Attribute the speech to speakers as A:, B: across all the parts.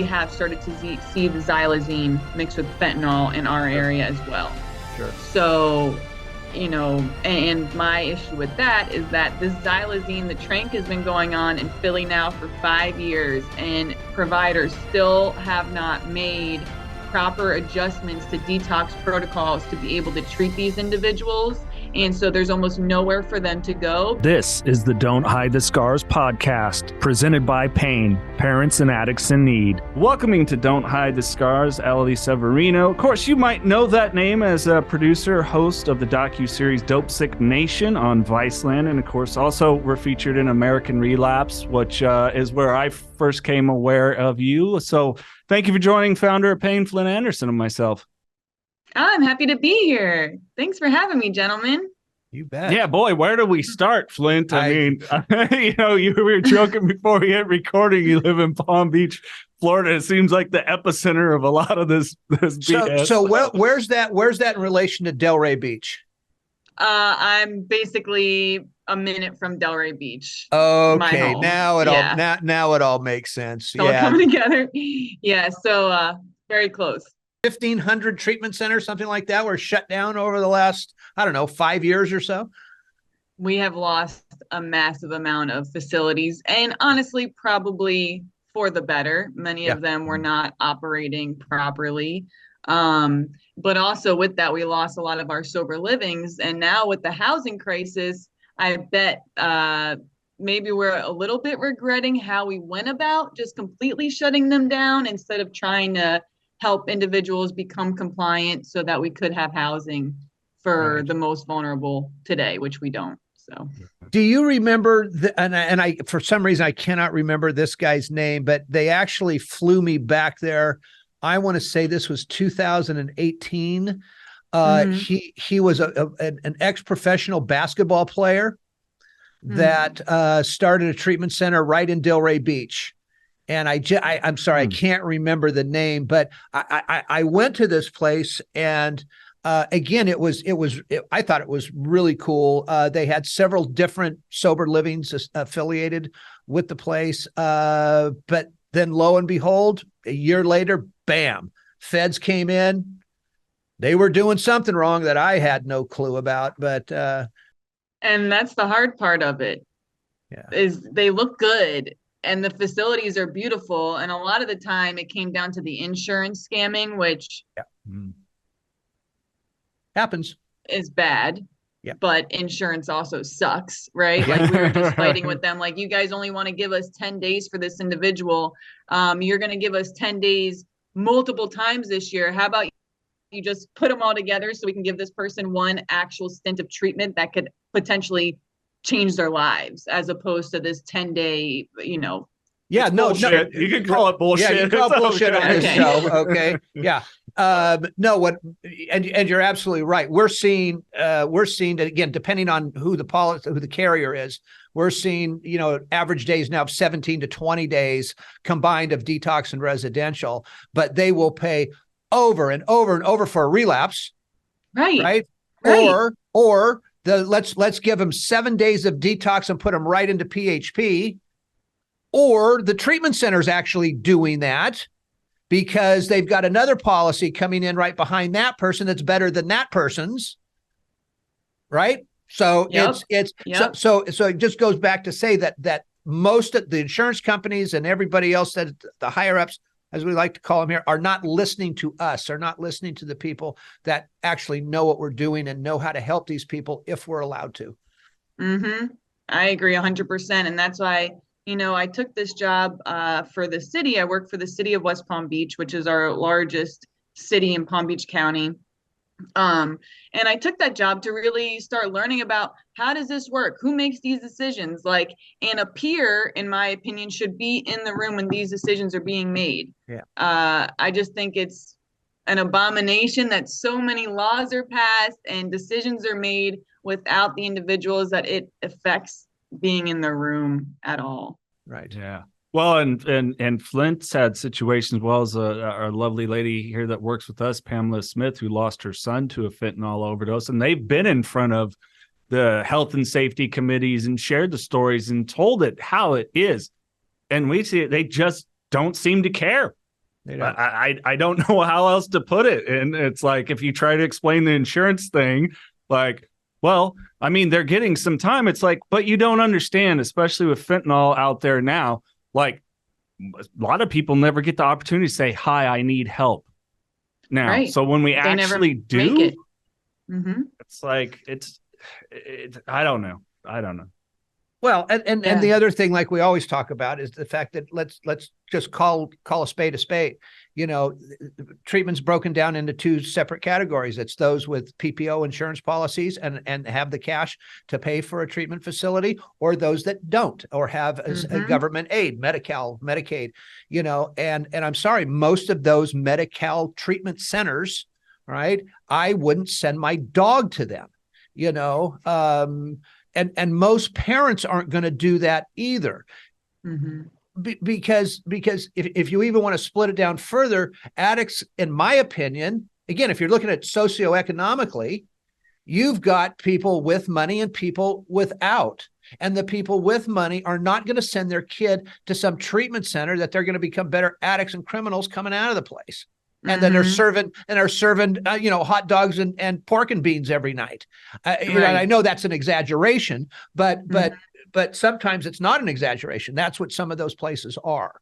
A: we have started to see the xylazine mixed with fentanyl in our area as well.
B: Sure.
A: So, and my issue with that is that this xylazine, the tranq, has been going on in Philly now for 5 years, and providers still have not made proper adjustments to detox protocols to be able to treat these individuals. And so there's almost nowhere for them to go.
C: This is the Don't Hide the Scars podcast, presented by Pain, Parents and Addicts in Need. Welcoming to Don't Hide the Scars, Ellie Severino. Of course, you might know that name as a producer, host of the docuseries Dope Sick Nation on Viceland. And of course, also we're featured in American Relapse, which is where I first came aware of you. So thank you for joining founder of Pain, Flynn Anderson, and myself.
A: I'm happy to be here. Thanks for having me, gentlemen.
B: You bet.
C: Yeah, boy, where do we start, Flint? I mean, you were joking before we hit recording. You live in Palm Beach, Florida. It seems like the epicenter of a lot of this BS.
B: So where's that in relation to Delray Beach?
A: I'm basically a minute from Delray Beach.
B: Okay, now it all makes sense.
A: It's all coming together. Yeah, so very close.
B: 1,500 treatment centers, something like that, were shut down over the last, 5 years or so.
A: We have lost a massive amount of facilities, and honestly, probably for the better. Many of them were not operating properly. But also with that, we lost a lot of our sober livings. And now with the housing crisis, I bet maybe we're a little bit regretting how we went about just completely shutting them down instead of trying to help individuals become compliant so that we could have housing for the most vulnerable today, which we don't. So,
B: do you remember? And I, for some reason, I cannot remember this guy's name, but they actually flew me back there. I want to say this was 2018. He was an ex-professional basketball player that started a treatment center right in Delray Beach. And I'm sorry, I can't remember the name, but I went to this place, and again, I thought it was really cool. They had several different sober livings affiliated with the place, but then lo and behold, a year later, bam, feds came in. They were doing something wrong that I had no clue about, but
A: and that's the hard part of it. Is they look good. And the facilities are beautiful. And a lot of the time it came down to the insurance scamming, which
B: happens,
A: is bad.
B: Yeah.
A: But insurance also sucks, right? Like we were just fighting with them. Like, you guys only want to give us 10 days for this individual. You're going to give us 10 days multiple times this year. How about you just put them all together so we can give this person one actual stint of treatment that could potentially change their lives, as opposed to this 10-day,
C: no, you can call it bullshit.
B: Yeah, you can call it bullshit on this show. Okay. Yeah. And you're absolutely right. We're seeing that, again, depending on who the carrier is, we're seeing, average days now of 17 to 20 days combined of detox and residential, but they will pay over and over and over for a relapse. Right. Or let's give them 7 days of detox and put them right into PHP, or the treatment center's actually doing that because they've got another policy coming in right behind that person that's better than that person's, right? So So it just goes back to say that most of the insurance companies and everybody else, that the higher ups, as we like to call them here, are not listening to us, are not listening to the people that actually know what we're doing and know how to help these people if we're allowed to.
A: I agree 100%. And that's why, I took this job for the city. I work for the city of West Palm Beach, which is our largest city in Palm Beach County. And I took that job to really start learning about, how does this work? Who makes these decisions? And a peer, in my opinion, should be in the room when these decisions are being made. I just think it's an abomination that so many laws are passed and decisions are made without the individuals that it affects being in the room at all.
B: Right.
C: Yeah. Well, and Flint's had situations, well as our lovely lady here that works with us, Pamela Smith, who lost her son to a fentanyl overdose. And they've been in front of the health and safety committees and shared the stories and told it how it is. And we see it, they just don't seem to care.
B: They don't.
C: I don't know how else to put it. And it's like, if you try to explain the insurance thing, like, well, I mean, they're getting some time. It's like, but you don't understand, especially with fentanyl out there now. Like, a lot of people never get the opportunity to say, hi, I need help now.
A: Right.
C: So when we
A: They
C: actually
A: never make
C: do,
A: it.
C: it's like, I don't know.
B: Well, and
A: Yeah.
B: the other thing, like we always talk about, is the fact that let's just call a spade a spade. You know, treatment's broken down into two separate categories. It's those with PPO insurance policies and have the cash to pay for a treatment facility, or those that don't, or have a government aid, Medi-Cal, Medicaid. You know, and I'm sorry, most of those Medi-Cal treatment centers, right? I wouldn't send my dog to them. You know. And most parents aren't going to do that either. Because if you even want to split it down further, addicts, in my opinion, again, if you're looking at socioeconomically, you've got people with money and people without. And the people with money are not going to send their kid to some treatment center that they're going to become better addicts and criminals coming out of the place. And then they're serving hot dogs and pork and beans every night. I know that's an exaggeration, but sometimes it's not an exaggeration. That's what some of those places are.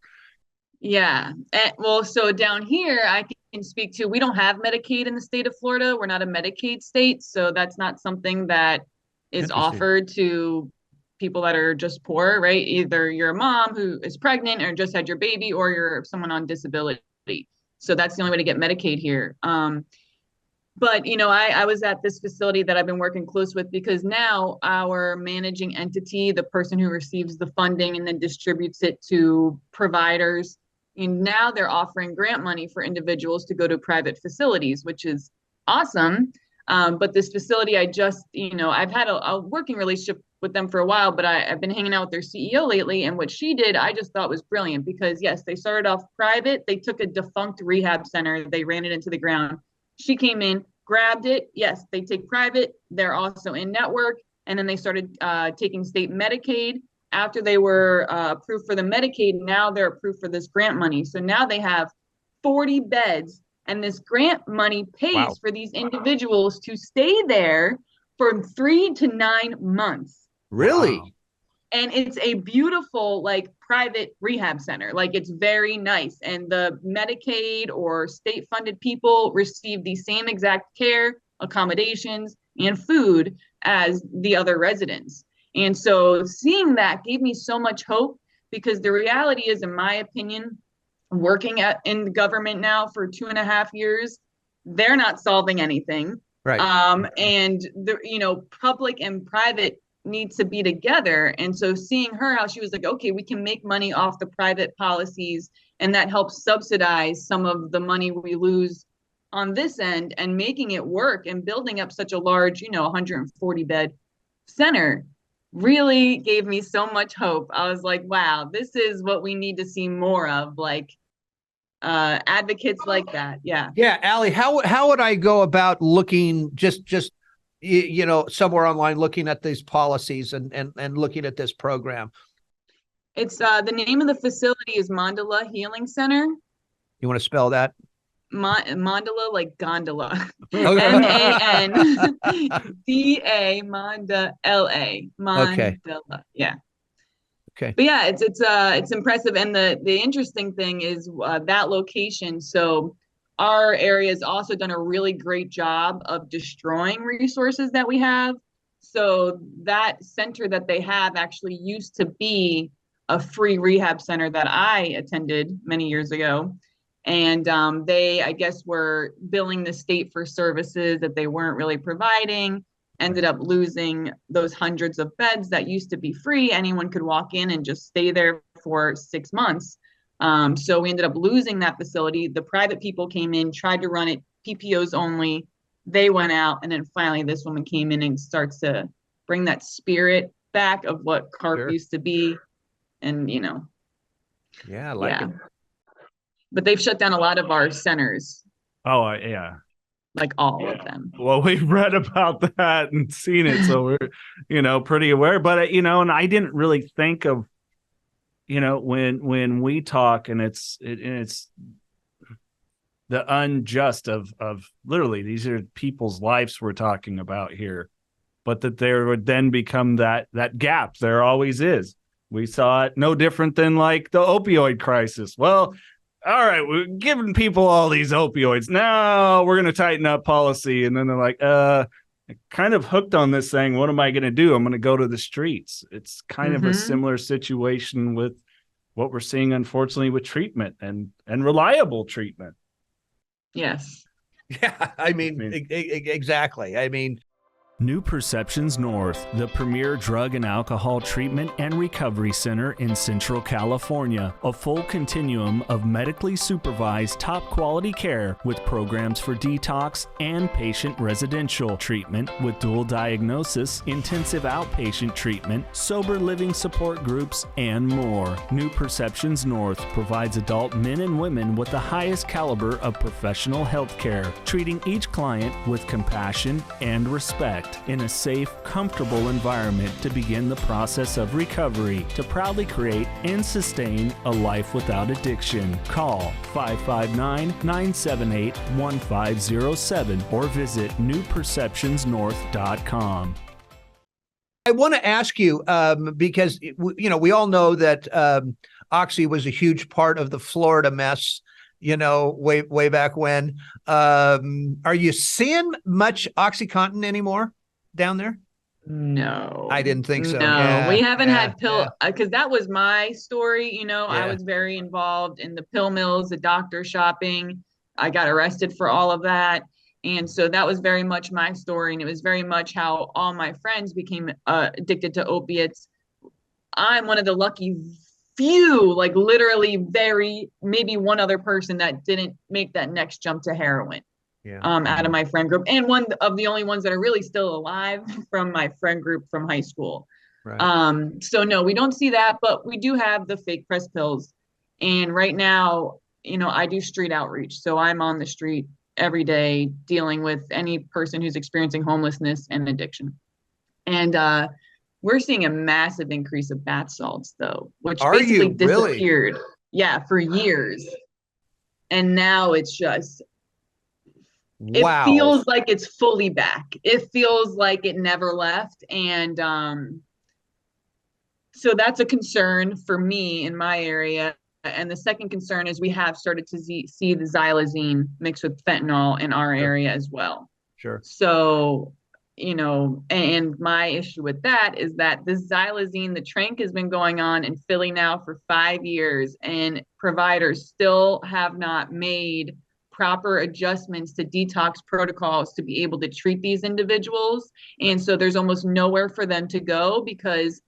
A: Yeah. Well, so down here, I can speak to, we don't have Medicaid in the state of Florida. We're not a Medicaid state. So that's not something that is offered to people that are just poor, right? Either you're a mom who is pregnant or just had your baby, or you're someone on disability. So that's the only way to get Medicaid here. But, I was at this facility that I've been working close with, because now our managing entity, the person who receives the funding and then distributes it to providers, and now they're offering grant money for individuals to go to private facilities, which is awesome. But this facility, I've had a working relationship with them for a while, but I've been hanging out with their CEO lately. And what she did, I just thought was brilliant, because yes, they started off private. They took a defunct rehab center. They ran it into the ground. She came in, grabbed it. Yes, they take private. They're also in network. And then they started taking state Medicaid. After they were approved for the Medicaid, now they're approved for this grant money. So now they have 40 beds, and this grant money pays for these individuals to stay there for 3 to 9 months.
B: Really? Wow.
A: And it's a beautiful, private rehab center. It's very nice. And the Medicaid or state funded people receive the same exact care, accommodations, and food as the other residents. And so seeing that gave me so much hope, because the reality is, in my opinion, working in the government now for 2.5 years, they're not solving anything.
B: Right.
A: And public and private needs to be together. And so seeing her, how she was like, okay, we can make money off the private policies, and that helps subsidize some of the money we lose on this end, and making it work and building up such a large, 140 bed center really gave me so much hope. I was like, wow, this is what we need to see more of, advocates like that. Yeah.
B: Yeah. Allie, how would I go about looking just somewhere online, looking at these policies and looking at this program?
A: It's the name of the facility is Mandala Healing Center.
B: You want to spell that?
A: Mandala, like gondola.
B: Okay.
A: MANDA, Manda, LA. Mandala.
B: Okay.
A: Yeah.
B: Okay.
A: But yeah, it's impressive. And the interesting thing is that location. So our area has also done a really great job of destroying resources that we have. So that center that they have actually used to be a free rehab center that I attended many years ago. And they, I guess, were billing the state for services that they weren't really providing, ended up losing those hundreds of beds that used to be free. Anyone could walk in and just stay there for 6 months. So we ended up losing that facility. The private people came in, tried to run it PPOs only. They went out, and then finally this woman came in and starts to bring that spirit back of what CARP used to be. And,
B: Yeah, I like it.
A: But they've shut down a lot of our centers.
C: Oh, yeah.
A: Like all of them.
C: Well, we've read about that and seen it, so we're, pretty aware. But, and I didn't really think of, when we talk, and it's the unjust of literally, these are people's lives we're talking about here, but that there would then become that gap. There always is. We saw it no different than like the opioid crisis. Well, all right, we're giving people all these opioids. Now we're going to tighten up policy. And then they're like, kind of hooked on this thing. What am I going to do? I'm going to go to the streets. It's kind of a similar situation with what we're seeing, unfortunately, with treatment and reliable treatment.
A: Yes.
B: Yeah, I mean, exactly. I mean,
C: New Perceptions North, the premier drug and alcohol treatment and recovery center in Central California. A full continuum of medically supervised top quality care with programs for detox and patient residential treatment with dual diagnosis, intensive outpatient treatment, sober living support groups, and more. New Perceptions North provides adult men and women with the highest caliber of professional health care, treating each client with compassion and respect in a safe, comfortable environment to begin the process of recovery to proudly create and sustain a life without addiction. Call 559-978-1507 or visit newperceptionsnorth.com.
B: I want to ask you, because, we all know that Oxy was a huge part of the Florida mess, way back when. Are you seeing much OxyContin anymore down there?
A: No,
B: I didn't think so.
A: No,
B: Yeah,
A: we haven't had pill,
B: yeah.
A: because that was my story. I
B: Yeah.
A: was very involved in the pill mills, the doctor shopping. I got arrested for all of that. And so that was very much my story. And it was very much how all my friends became addicted to opiates. I'm one of the lucky few, like literally maybe one other person that didn't make that next jump to heroin.
B: Yeah.
A: Out of my friend group, and one of the only ones that are really still alive from my friend group from high school.
B: Right.
A: So no, we don't see that, but we do have the fake press pills. And right now, I do street outreach. So I'm on the street every day dealing with any person who's experiencing homelessness and addiction. And we're seeing a massive increase of bath salts, though, which
B: Are
A: basically
B: you really?
A: disappeared. Yeah, for years. And now it's just, it
B: Wow.
A: feels like it's fully back. It feels like it never left. And so that's a concern for me in my area. And the second concern is we have started to see the xylazine mixed with fentanyl in our area as well.
B: Sure.
A: So, and my issue with that is that the xylazine, the tranq, has been going on in Philly now for 5 years, and providers still have not made proper adjustments to detox protocols to be able to treat these individuals. And so there's almost nowhere for them to go because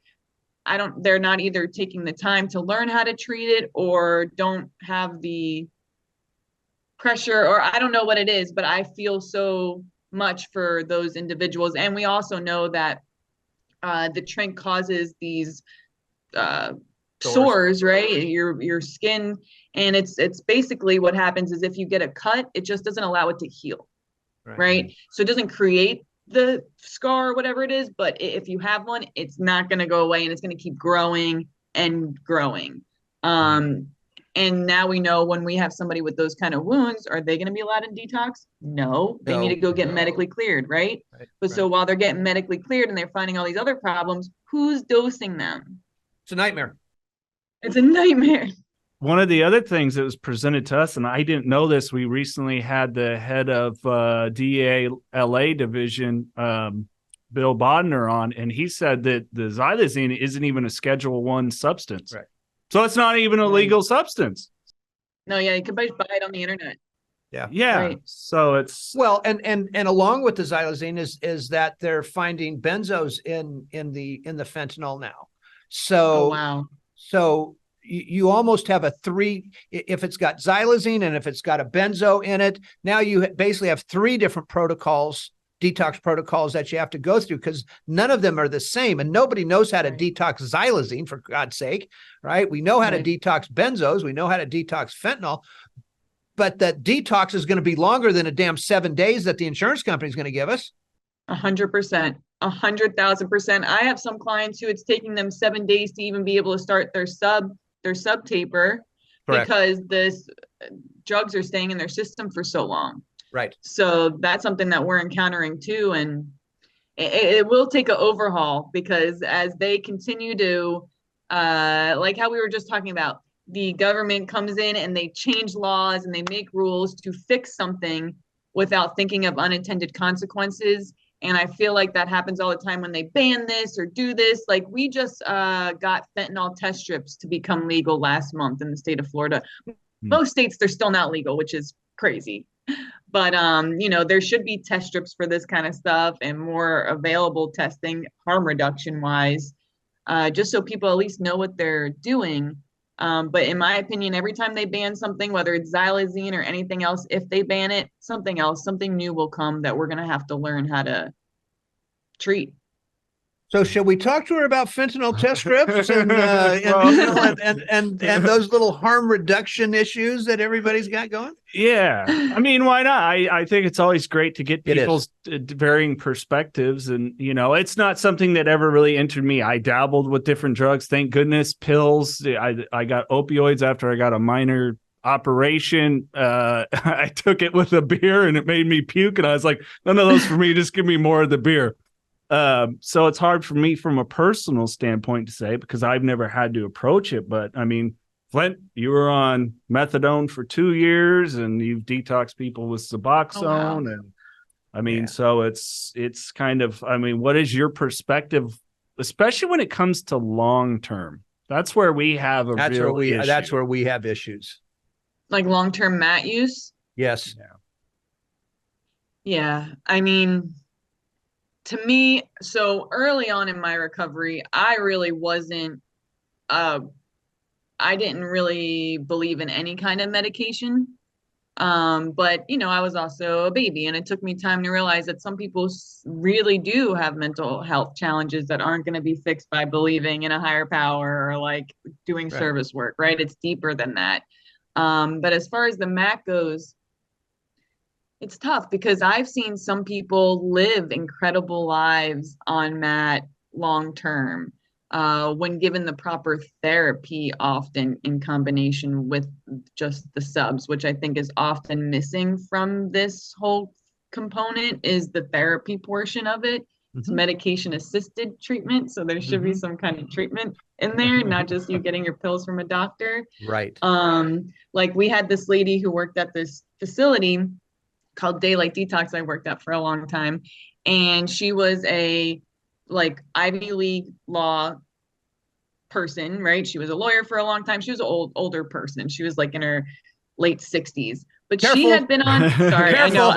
A: they're not either taking the time to learn how to treat it or don't have the pressure, or I don't know what it is, but I feel so much for those individuals. And we also know that the tranq causes these sores, right? Your skin. And it's basically what happens is if you get a cut, it just doesn't allow it to heal. Right. So it doesn't create the scar or whatever it is, but if you have one, it's not going to go away and it's going to keep growing and growing. And now we know when we have somebody with those kind of wounds, are they going to be allowed in detox? No, they need to go get medically cleared, right? So while they're getting medically cleared and they're finding all these other problems, who's dosing them?
B: It's a nightmare.
A: It's a nightmare.
C: One of the other things that was presented to us, and I didn't know this, we recently had the head of DEA LA division, Bill Bodner, on, and he said that the xylazine isn't even a Schedule I substance.
B: Right.
C: So it's not even a legal substance.
A: No, yeah, you can buy it on the internet.
C: Yeah.
A: Right.
C: So it's
B: and along with the xylazine is that they're finding benzos in the fentanyl now. So
A: wow.
B: So you almost have a three, if it's got xylazine and if it's got a benzo in it, now you basically have 3 different protocols, detox protocols that you have to go through because none of them are the same. And nobody knows how to detox xylazine, for God's sake, right? We know how to detox benzos. We know how to detox fentanyl, but that detox is going to be longer than a damn 7 days that the insurance company is going to give us.
A: 100%. 100,000%. I have some clients who it's taking them 7 days to even be able to start their sub taper. Correct. Because drugs are staying in their system for so long.
B: Right.
A: So that's something that we're encountering too. And it will take an overhaul, because as they continue to, like how we were just talking about, the government comes in and they change laws and they make rules to fix something without thinking of unintended consequences. And I feel like that happens all the time when they ban this or do this. Like we just got fentanyl test strips to become legal last month in the state of Florida. Most states, they're still not legal, which is crazy. But there should be test strips for this kind of stuff and more available testing, harm reduction wise, just so people at least know what they're doing. But in my opinion, every time they ban something, whether it's xylazine or anything else, if they ban it, something else, something new will come that we're going to have to learn how to treat.
B: So should we talk to her about fentanyl test strips and, and those little harm reduction issues that everybody's got going?
C: Yeah. I mean, why not? I think it's always great to get people's varying perspectives. And, it's not something that ever really entered me. I dabbled with different drugs. Thank goodness. Pills. I got opioids after I got a minor operation. I took it with a beer and it made me puke. And I was like, none of those for me. Just give me more of the beer. So it's hard for me from a personal standpoint to say, because I've never had to approach it. But I mean, Flint, you were on methadone for 2 years and you've detoxed people with Suboxone.
A: Wow.
C: And I mean, so it's kind of, I mean, what is your perspective, especially when it comes to long-term? That's where we have a real issue.
B: That's where we have issues.
A: Like long-term mat use?
B: Yes.
A: Yeah. I mean, to me, so early on in my recovery, I really wasn't, I didn't really believe in any kind of medication. But I was also a baby, and it took me time to realize that some people really do have mental health challenges that aren't going to be fixed by believing in a higher power or like doing service work, right? It's deeper than that. But as far as the MAC goes, it's tough because I've seen some people live incredible lives on MAT long term when given the proper therapy, often in combination with just the subs, which I think is often missing from this whole component, is the therapy portion of it. It's medication assisted treatment. So there should be some kind of treatment in there, not just you getting your pills from a doctor.
B: Right.
A: Like we had this lady who worked at this facility called Daylight Detox I worked at for a long time. And she was a like Ivy League law person, right? She was a lawyer for a long time. She was an older person. She was like in her late 60s. But she had been on, sorry, I know.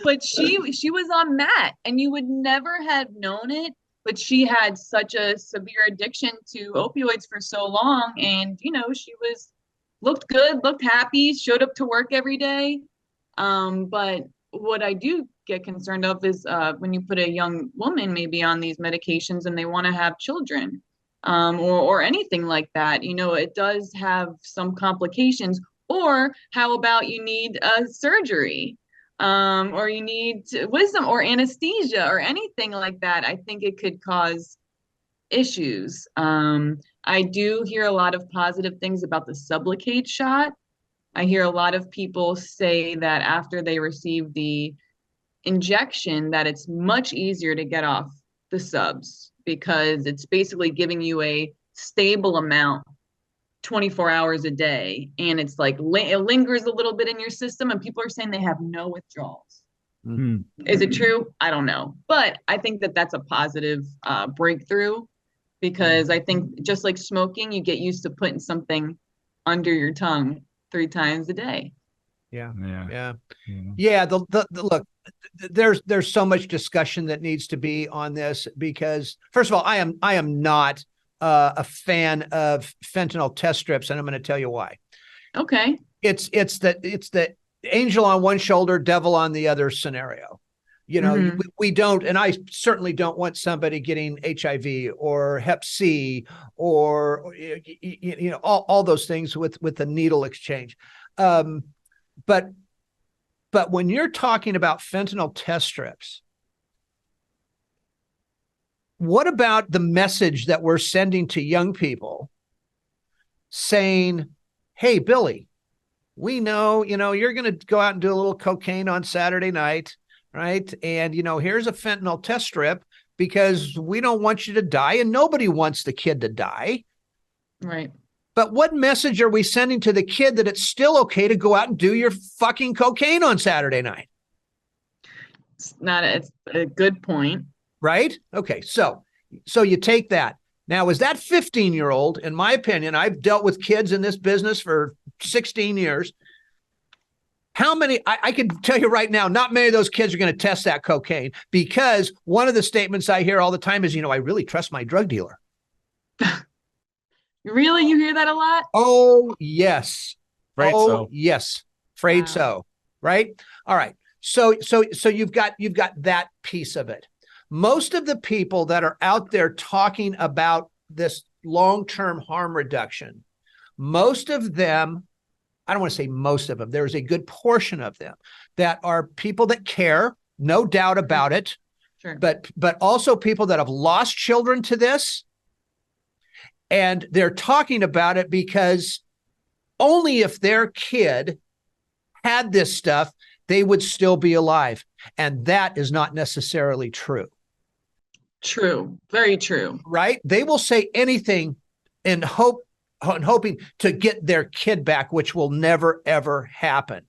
A: But she was on MAT, and you would never have known it, but she had such a severe addiction to opioids for so long. And, she looked good, looked happy, showed up to work every day. But what I do get concerned of is when you put a young woman maybe on these medications and they want to have children, or anything like that, it does have some complications. Or how about you need surgery, or you need wisdom or anesthesia or anything like that? I think it could cause issues. I do hear a lot of positive things about the Sublocade shot. I hear a lot of people say that after they receive the injection, that it's much easier to get off the subs because it's basically giving you a stable amount 24 hours a day. And it's like it lingers a little bit in your system, and people are saying they have no withdrawals. Is it true? I don't know. But I think that that's a positive breakthrough, because I think just like smoking, you get used to putting something under your tongue 3 times a day.
B: Yeah. Look, there's so much discussion that needs to be on this, because first of all, I am not a fan of fentanyl test strips, and I'm going to tell you why.
A: Okay.
B: It's the angel on one shoulder, devil on the other scenario. We don't, and I certainly don't want somebody getting HIV or Hep C or all those things with the needle exchange. But when you're talking about fentanyl test strips, what about the message that we're sending to young people saying, hey, Billy, we know, you're going to go out and do a little cocaine on Saturday night, right? And, here's a fentanyl test strip because we don't want you to die and nobody wants the kid to die.
A: Right.
B: But what message are we sending to the kid that it's still okay to go out and do your fucking cocaine on Saturday night?
A: It's a good point.
B: Right? Okay. So you take that. Now, is that 15-year-old, in my opinion, I've dealt with kids in this business for 16 years. How many, I can tell you right now, not many of those kids are going to test that cocaine, because one of the statements I hear all the time is, I really trust my drug dealer.
A: Really? You hear that a lot?
B: Oh, yes.
C: So.
B: Yes. Afraid so. Right. All right. So you've got that piece of it. Most of the people that are out there talking about this long-term harm reduction, most of them, I don't want to say most of them, there's a good portion of them that are people that care, no doubt about it.
A: Sure.
B: But also people that have lost children to this. And they're talking about it because only if their kid had this stuff, they would still be alive. And that is not necessarily true.
A: True. Very true.
B: Right? They will say anything in hoping to get their kid back, which will never, ever happen.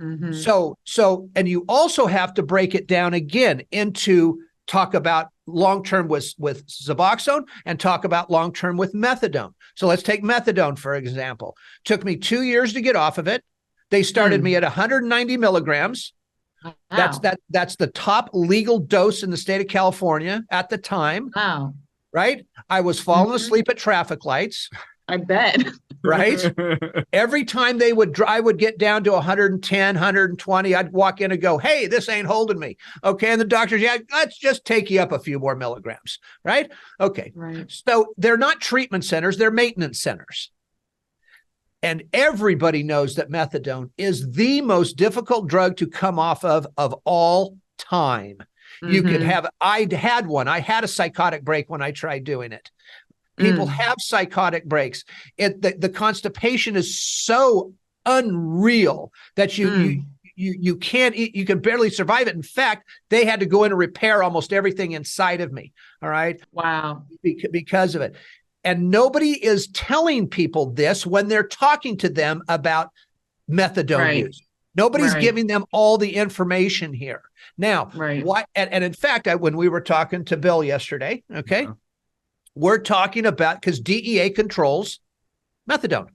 A: Mm-hmm.
B: So, and you also have to break it down again into talk about long-term with Suboxone and talk about long-term with methadone. So let's take methadone, for example. Took me 2 years to get off of it. They started me at 190 milligrams.
A: Wow.
B: That's the top legal dose in the state of California at the time.
A: Wow.
B: Right? I was falling asleep at traffic lights.
A: I bet.
B: Right? Every time I would get down to 110, 120, I'd walk in and go, hey, this ain't holding me. Okay. And the doctor's, yeah, let's just take you up a few more milligrams. Right? Okay.
A: Right.
B: So they're not treatment centers, they're maintenance centers. And everybody knows that methadone is the most difficult drug to come off of all time. Mm-hmm. You could have, I had a psychotic break when I tried doing it. People have psychotic breaks. The constipation is so unreal that you can't eat, you can barely survive it. In fact, they had to go in and repair almost everything inside of me. All right.
A: Wow.
B: Because of it. And nobody is telling people this when they're talking to them about methadone use. Nobody's giving them all the information here. Now, and in fact, when we were talking to Bill yesterday, okay. Yeah. We're talking about, because DEA controls methadone.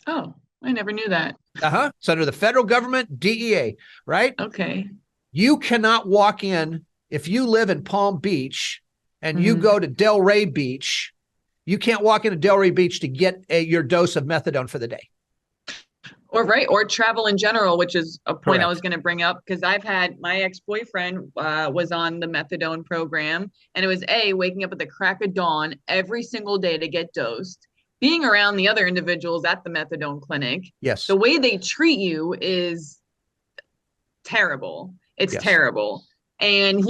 A: Oh, I never knew that.
B: It's under the federal government, DEA, right?
A: Okay.
B: You cannot walk in, if you live in Palm Beach and you go to Delray Beach, you can't walk into Delray Beach to get your dose of methadone for the day.
A: Or travel in general, which is a point
B: Correct.
A: I was going to bring up, because I've had my ex-boyfriend was on the methadone program, and it was waking up at the crack of dawn every single day to get dosed, being around the other individuals at the methadone clinic.
B: Yes.
A: The way they treat you is terrible. It's terrible. And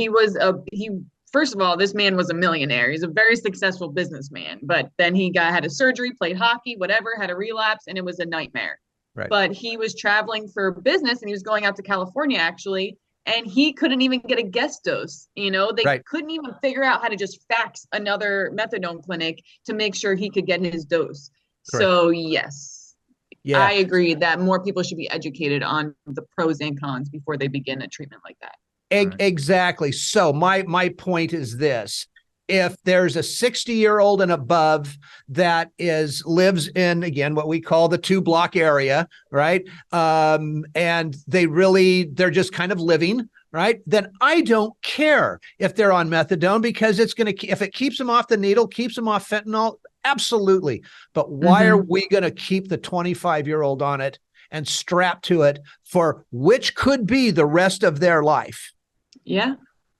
A: first of all, this man was a millionaire. He's a very successful businessman, but then he had a surgery, played hockey, whatever, had a relapse, and it was a nightmare.
B: Right.
A: But he was traveling for business, and he was going out to California, actually, and he couldn't even get a guest dose. They couldn't even figure out how to just fax another methadone clinic to make sure he could get his dose. Correct. So yes, I agree that more people should be educated on the pros and cons before they begin a treatment like that.
B: Exactly. So my point is this. If there's a 60-year-old and above that lives in, again, what we call the 2-block area, right? And they're just kind of living, right? Then I don't care if they're on methadone, because if it keeps them off the needle, keeps them off fentanyl, absolutely. But why are we going to keep the 25-year-old on it and strapped to it for which could be the rest of their life?
A: Yeah.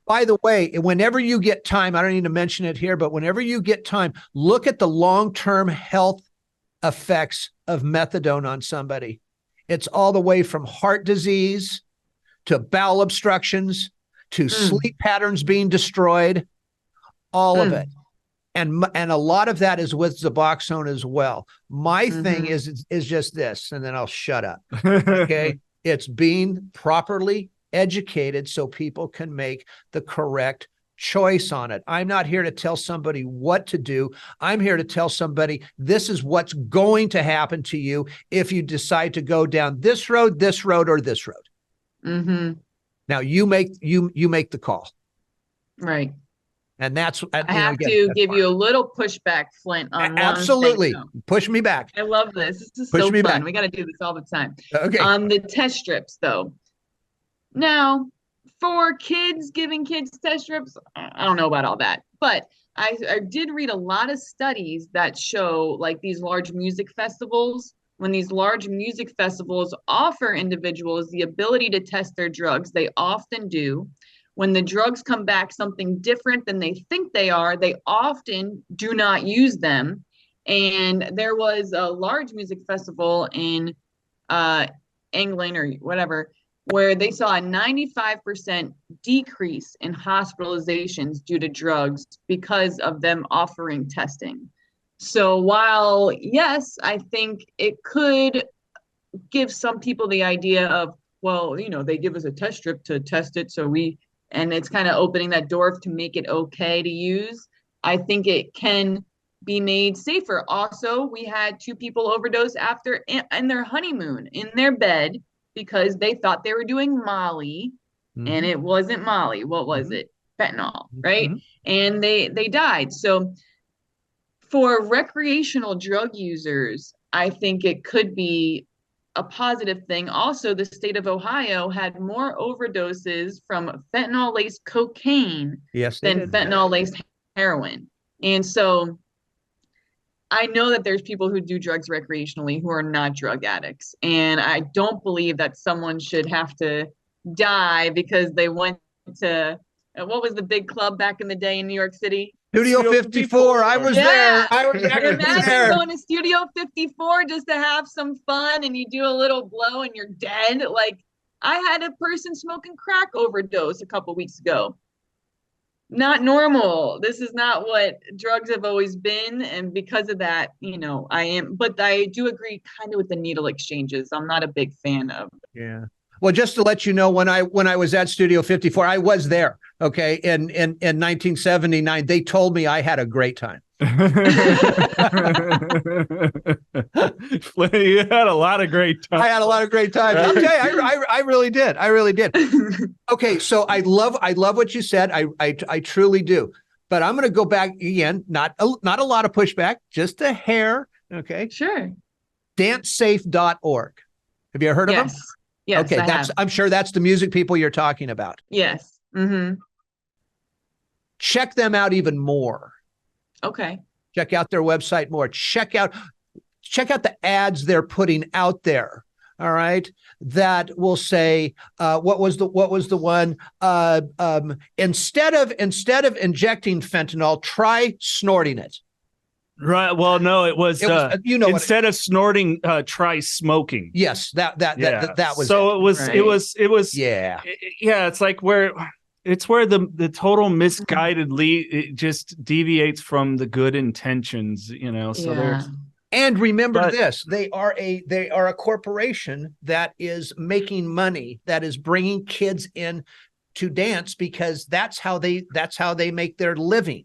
B: By the way, whenever you get time, I don't need to mention it here, but whenever you get time, look at the long-term health effects of methadone on somebody. It's all the way from heart disease to bowel obstructions to sleep patterns being destroyed, all of it. And a lot of that is with Suboxone as well. My thing
A: Mm-hmm.
B: is just this, and then I'll shut up. Okay. It's being properly educated so people can make the correct choice on it. I'm not here to tell somebody what to do. I'm here to tell somebody this is what's going to happen to you if you decide to go down this road, or this road.
A: Mm-hmm.
B: Now you make the call.
A: Right.
B: And that's,
A: I have
B: again,
A: to
B: that's
A: give
B: fine.
A: you a little pushback, Flint, on one thing
B: Absolutely.
A: though.
B: Push me back.
A: I love this. This is
B: Push
A: so
B: me
A: fun.
B: back.
A: We got to do this all the time.
B: Okay.
A: On the test strips, though. Now, for kids, giving kids test strips, I don't know about all that. But I did read a lot of studies that show like these large music festivals, when these large music festivals offer individuals the ability to test their drugs, they often do. When the drugs come back something different than they think they are, they often do not use them. And there was a large music festival in uh, England or whatever, where they saw a 95% decrease in hospitalizations due to drugs because of them offering testing. So while, yes, I think it could give some people the idea of, well, they give us a test strip to test it. And it's kind of opening that door to make it okay to use. I think it can be made safer. Also, we had 2 people overdose after in their honeymoon in their bed because they thought they were doing Molly, and it wasn't Molly. What was it? Fentanyl, right? And they died. So for recreational drug users, I think it could be a positive thing. Also, the state of Ohio had more overdoses from fentanyl-laced cocaine than fentanyl-laced heroin. And so I know that there's people who do drugs recreationally who are not drug addicts. And I don't believe that someone should have to die because they went to, what was the big club back in the day in New York City?
B: Studio 54. I was there. I was actually
A: Imagine
B: there.
A: going to Studio 54 just to have some fun and you do a little blow and you're dead. Like, I had a person smoking crack overdose a couple weeks ago. Not normal. This is not what drugs have always been. And because of that, but I do agree kind of with the needle exchanges. I'm not a big fan of.
B: Yeah. Well, just to let you know, when I was at Studio 54, I was there. Okay. In 1979, they told me I had a great time.
C: You had a lot of great times.
B: I had a lot of great times. Right? Okay, I really did. I really did. Okay, so I love what you said. I truly do. But I'm going to go back again. Not a lot of pushback, just a hair. Okay.
A: Sure.
B: Dancesafe.org. Have you ever heard of them?
A: Yes.
B: Okay, I'm sure that's the music people you're talking about.
A: Yes. Mm-hmm.
B: Check them out even more.
A: Okay.
B: Check out their website more. Check out the ads they're putting out there. All right. That will say, what was the one? Instead of injecting fentanyl, try snorting it.
C: Right. Well, no, it was instead of snorting, try smoking.
B: Yes, that was.
C: So it was.
B: Yeah.
C: It's like where the total misguided it just deviates from the good intentions, So there's.
B: And remember this: they are a corporation that is making money, that is bringing kids in to dance because that's how they make their living.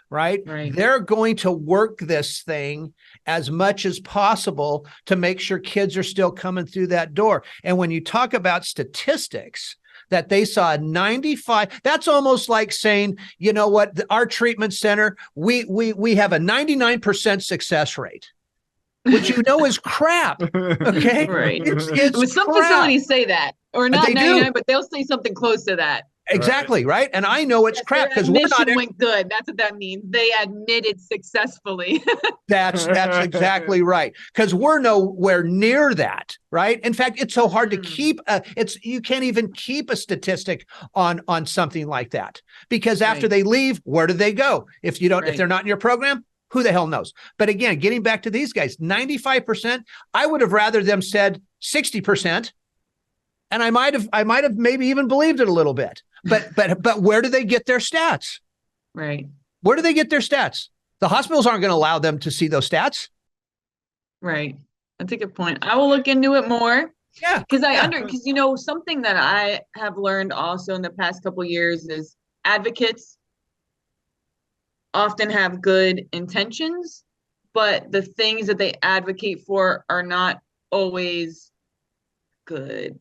B: Right? They're going to work this thing as much as possible to make sure kids are still coming through that door. And when you talk about statistics that they saw 95, that's almost like saying, you know what, our treatment center, we have a 99% success rate, which is crap. Okay.
A: Right.
B: It's
A: some
B: crap.
A: facilities say that, or not
B: they
A: 99,
B: do.
A: but they'll say something close to that.
B: Exactly. Right. And I know it's crap because we're not.
A: Went good. That's what that means. They admitted successfully.
B: That's exactly right. Because we're nowhere near that. Right. In fact, it's so hard to keep. You can't even keep a statistic on something like that because after they leave, where do they go? If they're not in your program, who the hell knows? But again, getting back to these guys, 95%. I would have rather them said 60%. And I might have maybe even believed it a little bit. But where do they get their stats?
A: Right.
B: Where do they get their stats? The hospitals aren't going to allow them to see those stats.
A: Right. That's a good point. I will look into it more.
B: Yeah.
A: Because something that I have learned also in the past couple of years is advocates often have good intentions, but the things that they advocate for are not always good.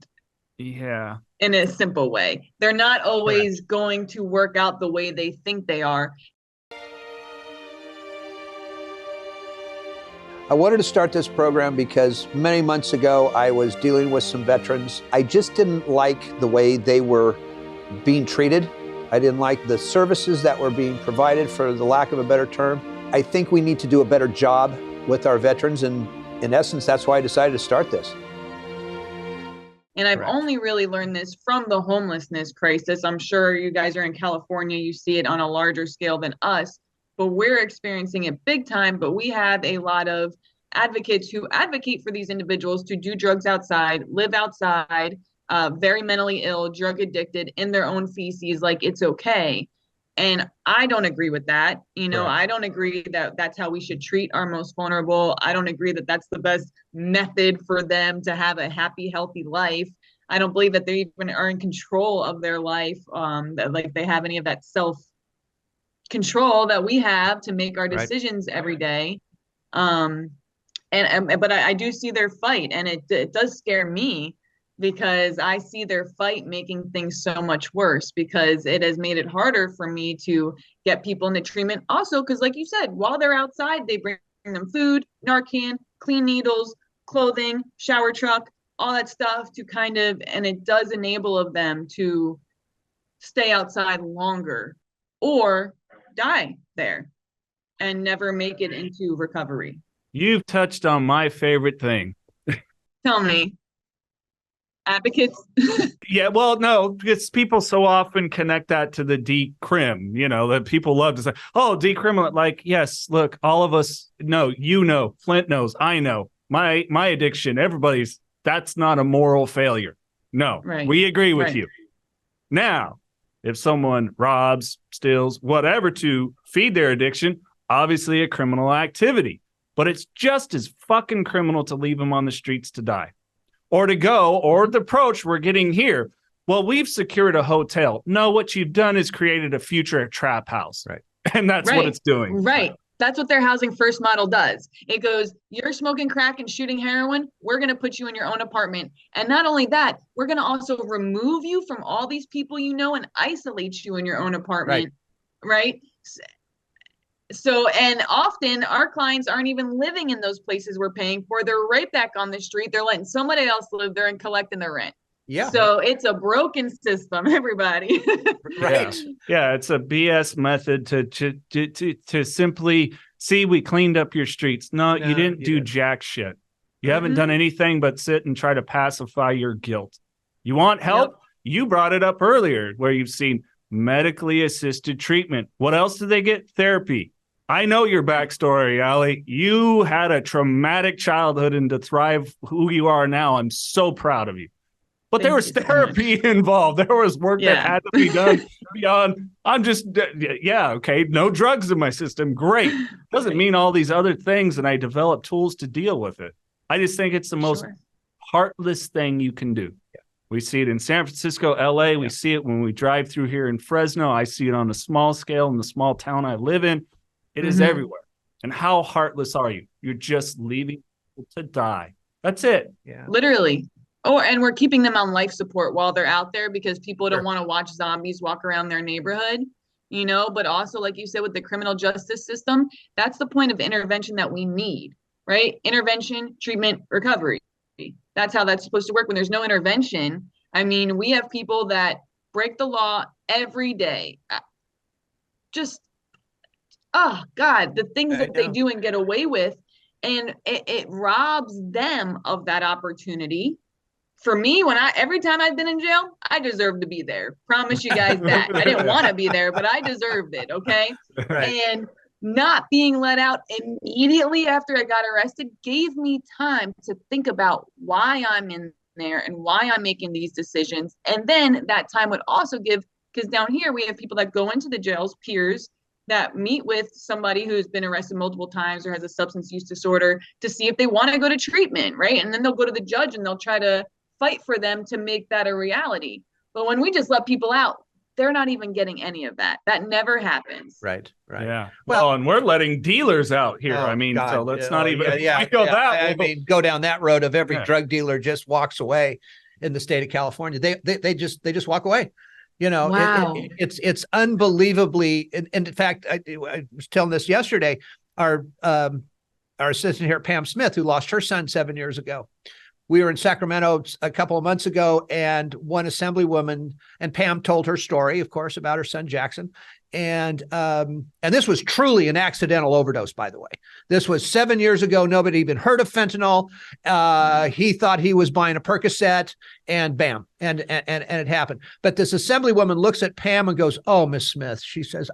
C: Yeah.
A: In a simple way. They're not always
B: Correct.
A: going to work out the way they think they are.
B: I wanted to start this program because many months ago I was dealing with some veterans. I just didn't like the way they were being treated. I didn't like the services that were being provided, for the lack of a better term. I think we need to do a better job with our veterans, and in essence, that's why I decided to start this.
A: And I've
B: Correct.
A: only really learned this from the homelessness crisis. I'm sure you guys are in California, you see it on a larger scale than us, but we're experiencing it big time. But we have a lot of advocates who advocate for these individuals to do drugs outside, live outside, very mentally ill, drug addicted in their own feces, like it's okay. And I don't agree with that.
B: Correct.
A: I don't agree that that's how we should treat our most vulnerable. I don't agree that that's the best method for them to have a happy, healthy life. I don't believe that they even are in control of their life, that like they have any of that self control that we have to make our decisions every day. But I do see their fight, and it does scare me, because I see their fight making things so much worse, because it has made it harder for me to get people into treatment. Also, because like you said, while they're outside, they bring them food, Narcan, clean needles, clothing, shower truck, all that stuff to and it does enable of them to stay outside longer or die there and never make it into recovery.
C: You've touched on my favorite thing.
A: Tell me. Advocates.
C: Yeah, well, no, because people so often connect that to the decrim, that people love to say, oh, decriminal. Like, yes, look, all of us know, Flint knows, I know, my addiction, that's not a moral failure. No,
A: Right.
C: We agree with
A: Right.
C: you. Now, if someone robs, steals, whatever to feed their addiction, obviously a criminal activity, but it's just as fucking criminal to leave them on the streets to die. Or to go, or the approach we're getting here. Well, we've secured a hotel. No, what you've done is created a future trap house.
B: Right.
C: And that's what it's doing.
A: Right. That's what their housing first model does. It goes, you're smoking crack and shooting heroin, we're going to put you in your own apartment. And not only that, we're going to also remove you from all these people and isolate you in your own apartment. Right. So, and often our clients aren't even living in those places we're paying for. They're right back on the street. They're letting somebody else live there and collecting their rent.
B: Yeah.
A: So it's a broken system, everybody.
B: Right.
C: Yeah, it's a BS method to simply see, we cleaned up your streets. No, you didn't do jack shit. You haven't done anything but sit and try to pacify your guilt. You want help? Yep. You brought it up earlier, where you've seen medically assisted treatment. What else did they get? Therapy. I know your backstory, Allie. You had a traumatic childhood, and to thrive who you are now, I'm so proud of you. But there was therapy involved. There was work that had to be done beyond. Okay, no drugs in my system. Great. Doesn't mean all these other things, and I developed tools to deal with it. I just think it's the most heartless thing you can do. Yeah. We see it in San Francisco, LA. We see it when we drive through here in Fresno. I see it on a small scale in the small town I live in. It is everywhere. And how heartless are you? You're just leaving people to die. That's it.
A: Yeah. Literally. Oh, and we're keeping them on life support while they're out there, because people don't want to watch zombies walk around their neighborhood, but also, like you said, with the criminal justice system, that's the point of intervention that we need, right? Intervention, treatment, recovery. That's how that's supposed to work. When there's no intervention, we have people that break the law every day. Oh God, the things that they do and get away with, and it robs them of that opportunity. For me, every time I've been in jail, I deserve to be there. Promise you guys that. I didn't want to be there, but I deserved it. Okay. Right. And not being let out immediately after I got arrested gave me time to think about why I'm in there and why I'm making these decisions. And then that time would also give, because down here we have people that go into the jails, peers, that meet with somebody who's been arrested multiple times or has a substance use disorder to see if they want to go to treatment, right? And then they'll go to the judge and they'll try to fight for them to make that a reality. But when we just let people out, they're not even getting any of that. That never happens.
B: Right.
C: Yeah. Well, and we're letting dealers out here.
B: Oh,
C: I mean,
B: God.
C: so let's not even
B: I mean, go down that road of every drug dealer just walks away in the state of California. They just walk away. You know,
A: wow.
B: It's unbelievably. And in fact, I was telling this yesterday. Our assistant here, Pam Smith, who lost her son 7 years ago. We were in Sacramento a couple of months ago, and one assemblywoman, and Pam told her story, of course, about her son Jackson. And this was truly an accidental overdose, by the way. This was 7 years ago. Nobody even heard of fentanyl. He thought he was buying a Percocet, and bam, and it happened. But this assemblywoman looks at Pam and goes, "Oh, Miss Smith," she says,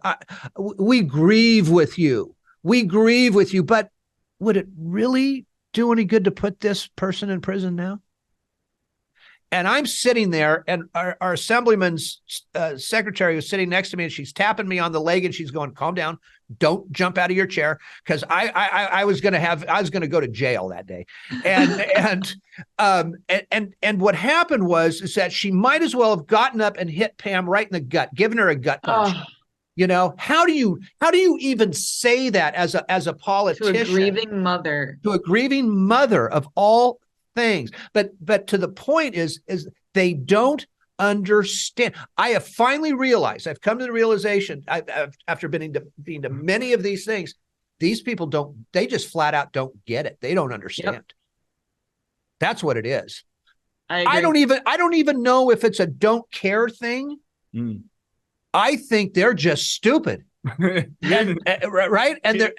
B: "we grieve with you. We grieve with you. But would it really do any good to put this person in prison now?" And I'm sitting there, and our assemblyman's secretary was sitting next to me, and she's tapping me on the leg, and she's going, "Calm down, don't jump out of your chair," because I was going to go to jail that day. And what happened was that she might as well have gotten up and hit Pam right in the gut, given her a gut punch. Oh. You know, how do you even say that as a politician
A: to a grieving mother
B: of all things? But to the point is they don't understand. I have finally realized, I've come to the realization after being to many of these things, these people they just flat out don't get it. They don't understand. Yep. That's what it is. I don't even know if it's a don't care thing. Mm. I think they're just stupid. Right? And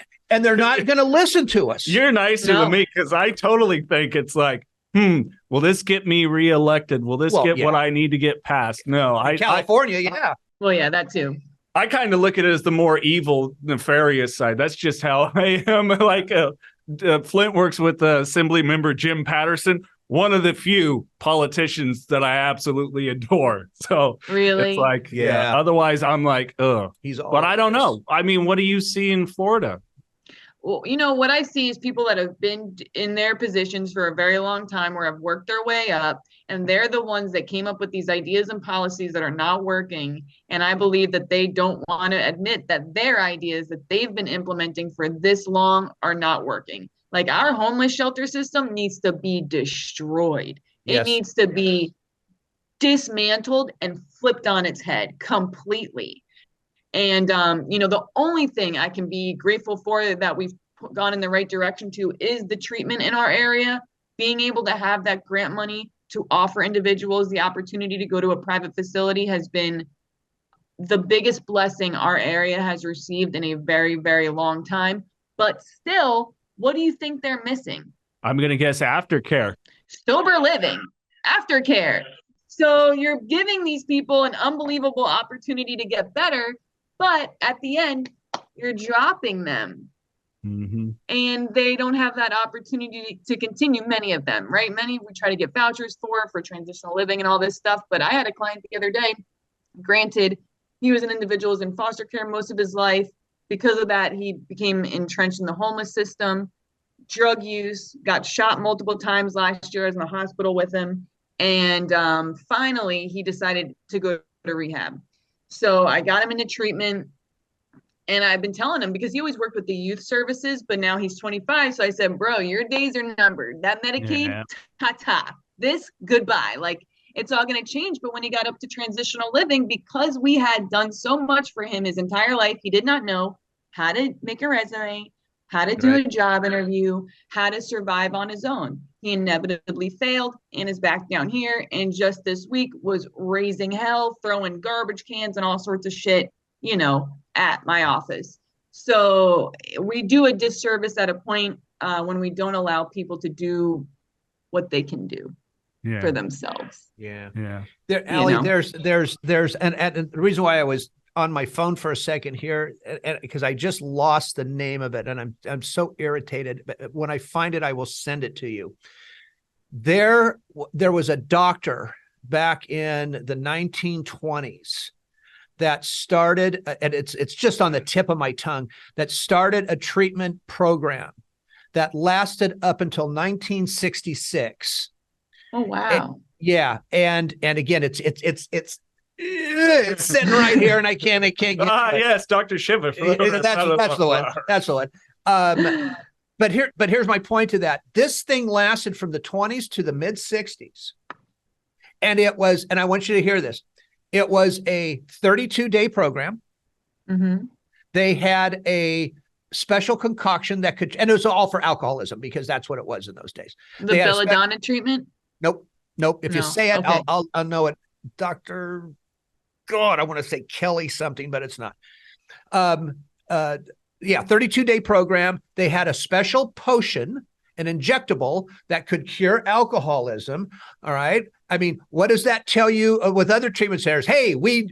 B: they're not going to listen to us.
C: You're nicer than me, because I totally think it's like, will this get me reelected? Will this get what I need to get passed? No,
B: California, yeah.
A: Well, yeah, that too.
C: I kind of look at it as the more evil, nefarious side. That's just how I am. Like Flint works with Assembly Member Jim Patterson, one of the few politicians that I absolutely adore. So
A: really,
C: it's like, yeah. Otherwise, I'm like, ugh. But I don't know. I mean, what do you see in Florida?
A: Well, you know, what I see is people that have been in their positions for a very long time, or have worked their way up, and they're the ones that came up with these ideas and policies that are not working. And I believe that they don't want to admit that their ideas that they've been implementing for this long are not working. Like, our homeless shelter system needs to be destroyed. Yes. It needs to be dismantled and flipped on its head completely. And, you know, the only thing I can be grateful for that we've gone in the right direction to is the treatment in our area. Being able to have that grant money to offer individuals the opportunity to go to a private facility has been the biggest blessing our area has received in a very, very long time. But still, what do you think they're missing?
C: I'm going to guess aftercare.
A: Sober living, aftercare. So you're giving these people an unbelievable opportunity to get better, but at the end, you're dropping them. Mm-hmm. And they don't have that opportunity to continue, many of them, right? Many we try to get vouchers for transitional living and all this stuff. But I had a client the other day, granted, he was an individual who was in foster care most of his life. Because of that, he became entrenched in the homeless system, drug use, got shot multiple times last year. I was in the hospital with him. And finally, he decided to go to rehab. So I got him into treatment. And I've been telling him, because he always worked with the youth services, but now he's 25. So I said, bro, your days are numbered. That Medicaid, ta-ta. This, goodbye. Like, it's all going to change. But when he got up to transitional living, because we had done so much for him his entire life, he did not know how to make a resume, how to do a job interview, how to survive on his own. He inevitably failed and is back down here. And just this week was raising hell, throwing garbage cans and all sorts of shit, you know, at my office. So we do a disservice at a point when we don't allow people to do what they can do for themselves.
B: Yeah. Allie, there's and the reason why I was on my phone for a second here, and because I just lost the name of it, and I'm so irritated. But when I find it, I will send it to you. There was a doctor back in the 1920s that started, and it's just on the tip of my tongue, that started a treatment program that lasted up until 1966.
A: Oh, wow.
B: Yeah, and again, it's sitting right here, and I can't get
C: yes, Dr. Shiva.
B: That's the one. That's the one. But here's my point to that. This thing lasted from the 20s to the mid 60s. And it was, and I want you to hear this, it was a 32-day program.
A: Mm-hmm.
B: They had a special concoction that could, and it was all for alcoholism because that's what it was in those days.
A: The belladonna treatment?
B: Nope. If you say it, okay. I'll know it. Dr. God, I want to say Kelly something, but it's not. 32-day program. They had a special potion, an injectable that could cure alcoholism. All right. I mean, what does that tell you with other treatment centers? Hey, we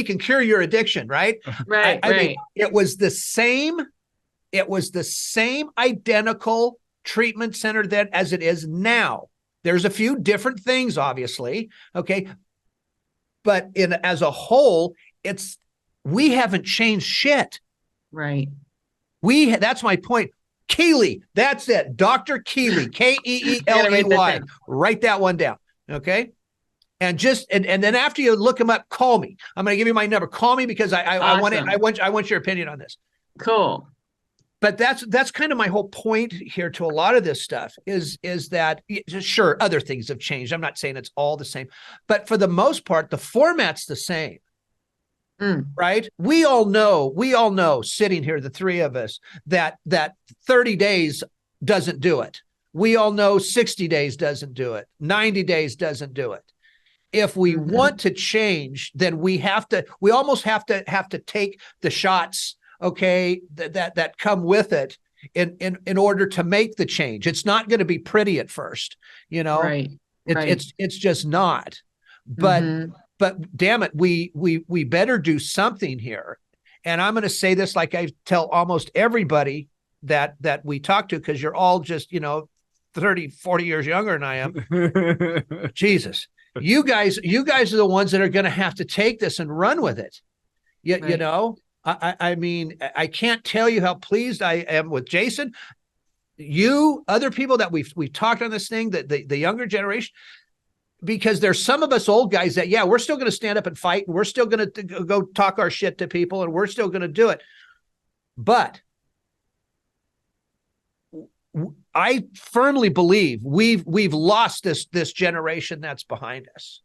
B: can cure your addiction, right?
A: Right.
B: I mean, it was the same identical treatment center then as it is now. There's a few different things, obviously. Okay. But as a whole, we haven't changed shit.
A: Right.
B: That's my point. Keeley, that's it. Dr. Keeley, Keeley. Write that one down. Okay. And then after you look him up, call me. I'm going to give you my number. Call me because
A: awesome.
B: I want your opinion on this.
A: Cool.
B: But that's kind of my whole point here to a lot of this stuff is that sure, other things have changed. I'm not saying it's all the same, but for the most part, the format's the same. Right? We all know sitting here, the three of us, that 30 days doesn't do it. We all know 60 days doesn't do it. 90 days doesn't do it. If we want to change, then we almost have to take the shots, okay, that come with it in order to make the change. It's not going to be pretty at first, you know.
A: Right.
B: It's just not. But damn it, we better do something here. And I'm going to say this like I tell almost everybody that we talk to, because you're all just, 30, 40 years younger than I am. Jesus, you guys are the ones that are going to have to take this and run with it. You know, I mean, I can't tell you how pleased I am with Jason. You, other people that we've talked on this thing, that the younger generation, because there's some of us old guys that, we're still going to stand up and fight, and we're still going to go talk our shit to people, and we're still going to do it. But I firmly believe we've lost this generation that's behind us.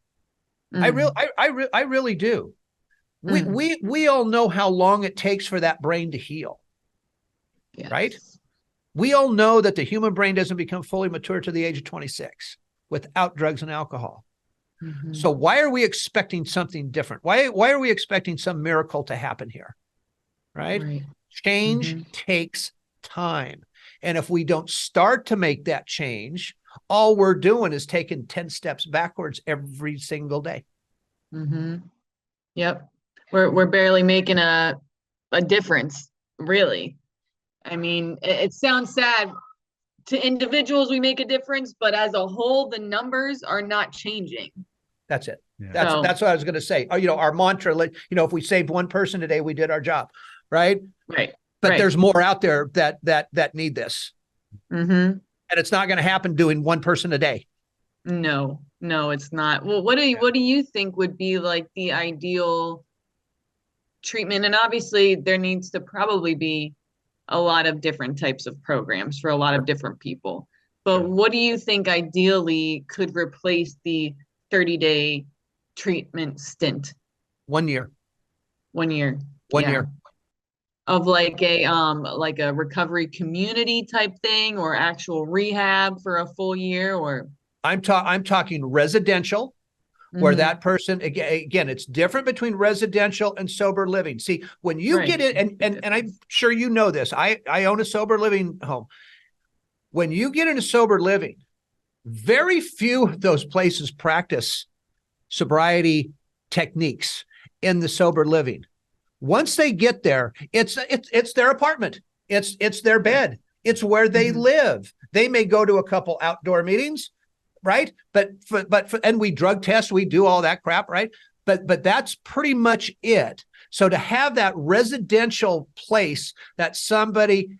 B: I really do. We all know how long it takes for that brain to heal. Yes. Right? We all know that the mutant brain doesn't become fully mature to the age of 26 without drugs and alcohol. So why are we expecting something different? Why are we expecting some miracle to happen here? Right? Change takes time. And if we don't start to make that change, all we're doing is taking 10 steps backwards every single day.
A: Yep. We're barely making a difference, really. I mean, it sounds sad. To individuals, we make a difference, but as a whole, the numbers are not changing.
B: That's it. Yeah. That's what I was going to say. Our mantra, if we saved one person today, we did our job, right?
A: Right.
B: But there's more out there that need this. And it's not going to happen doing one person a day.
A: No, it's not. Well, what do you think would be like the ideal treatment? And obviously there needs to probably be a lot of different types of programs for a lot of different people. But what do you think ideally could replace the 30-day treatment stint?
B: 1 year.
A: 1 year.
B: 1 year.
A: Of like a recovery community type thing, or actual rehab for a full year, or
B: I'm talking residential, where that person, again, it's different between residential and sober living. See, when you get in, and I'm sure you know this, I own a sober living home. When you get into sober living, very few of those places practice sobriety techniques in the sober living. Once they get there, it's their apartment, it's their bed, it's where they live. They may go to a couple outdoor meetings, right? But and we drug test, we do all that crap, right? but that's pretty much it. So to have that residential place that somebody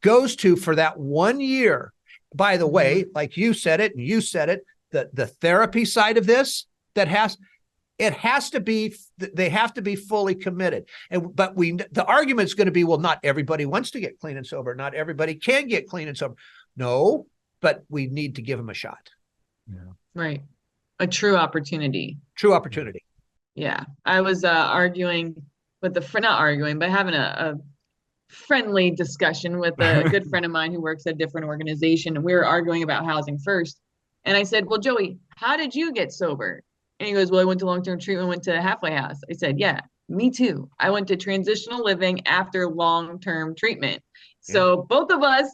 B: goes to for that 1 year, by the way, like you said it, and you said it, the therapy side of this, they have to be fully committed. But the argument is going to be, well, not everybody wants to get clean and sober. Not everybody can get clean and sober. No, but we need to give them a shot.
C: Yeah.
A: Right. A true opportunity.
B: True opportunity.
A: Yeah. I was arguing with not arguing, but having a friendly discussion with a good friend of mine who works at a different organization. And we were arguing about housing first. And I said, well, Joey, how did you get sober? And he goes, well, I went to long-term treatment, went to a halfway house. I said, yeah, me too. I went to transitional living after long-term treatment. So both of us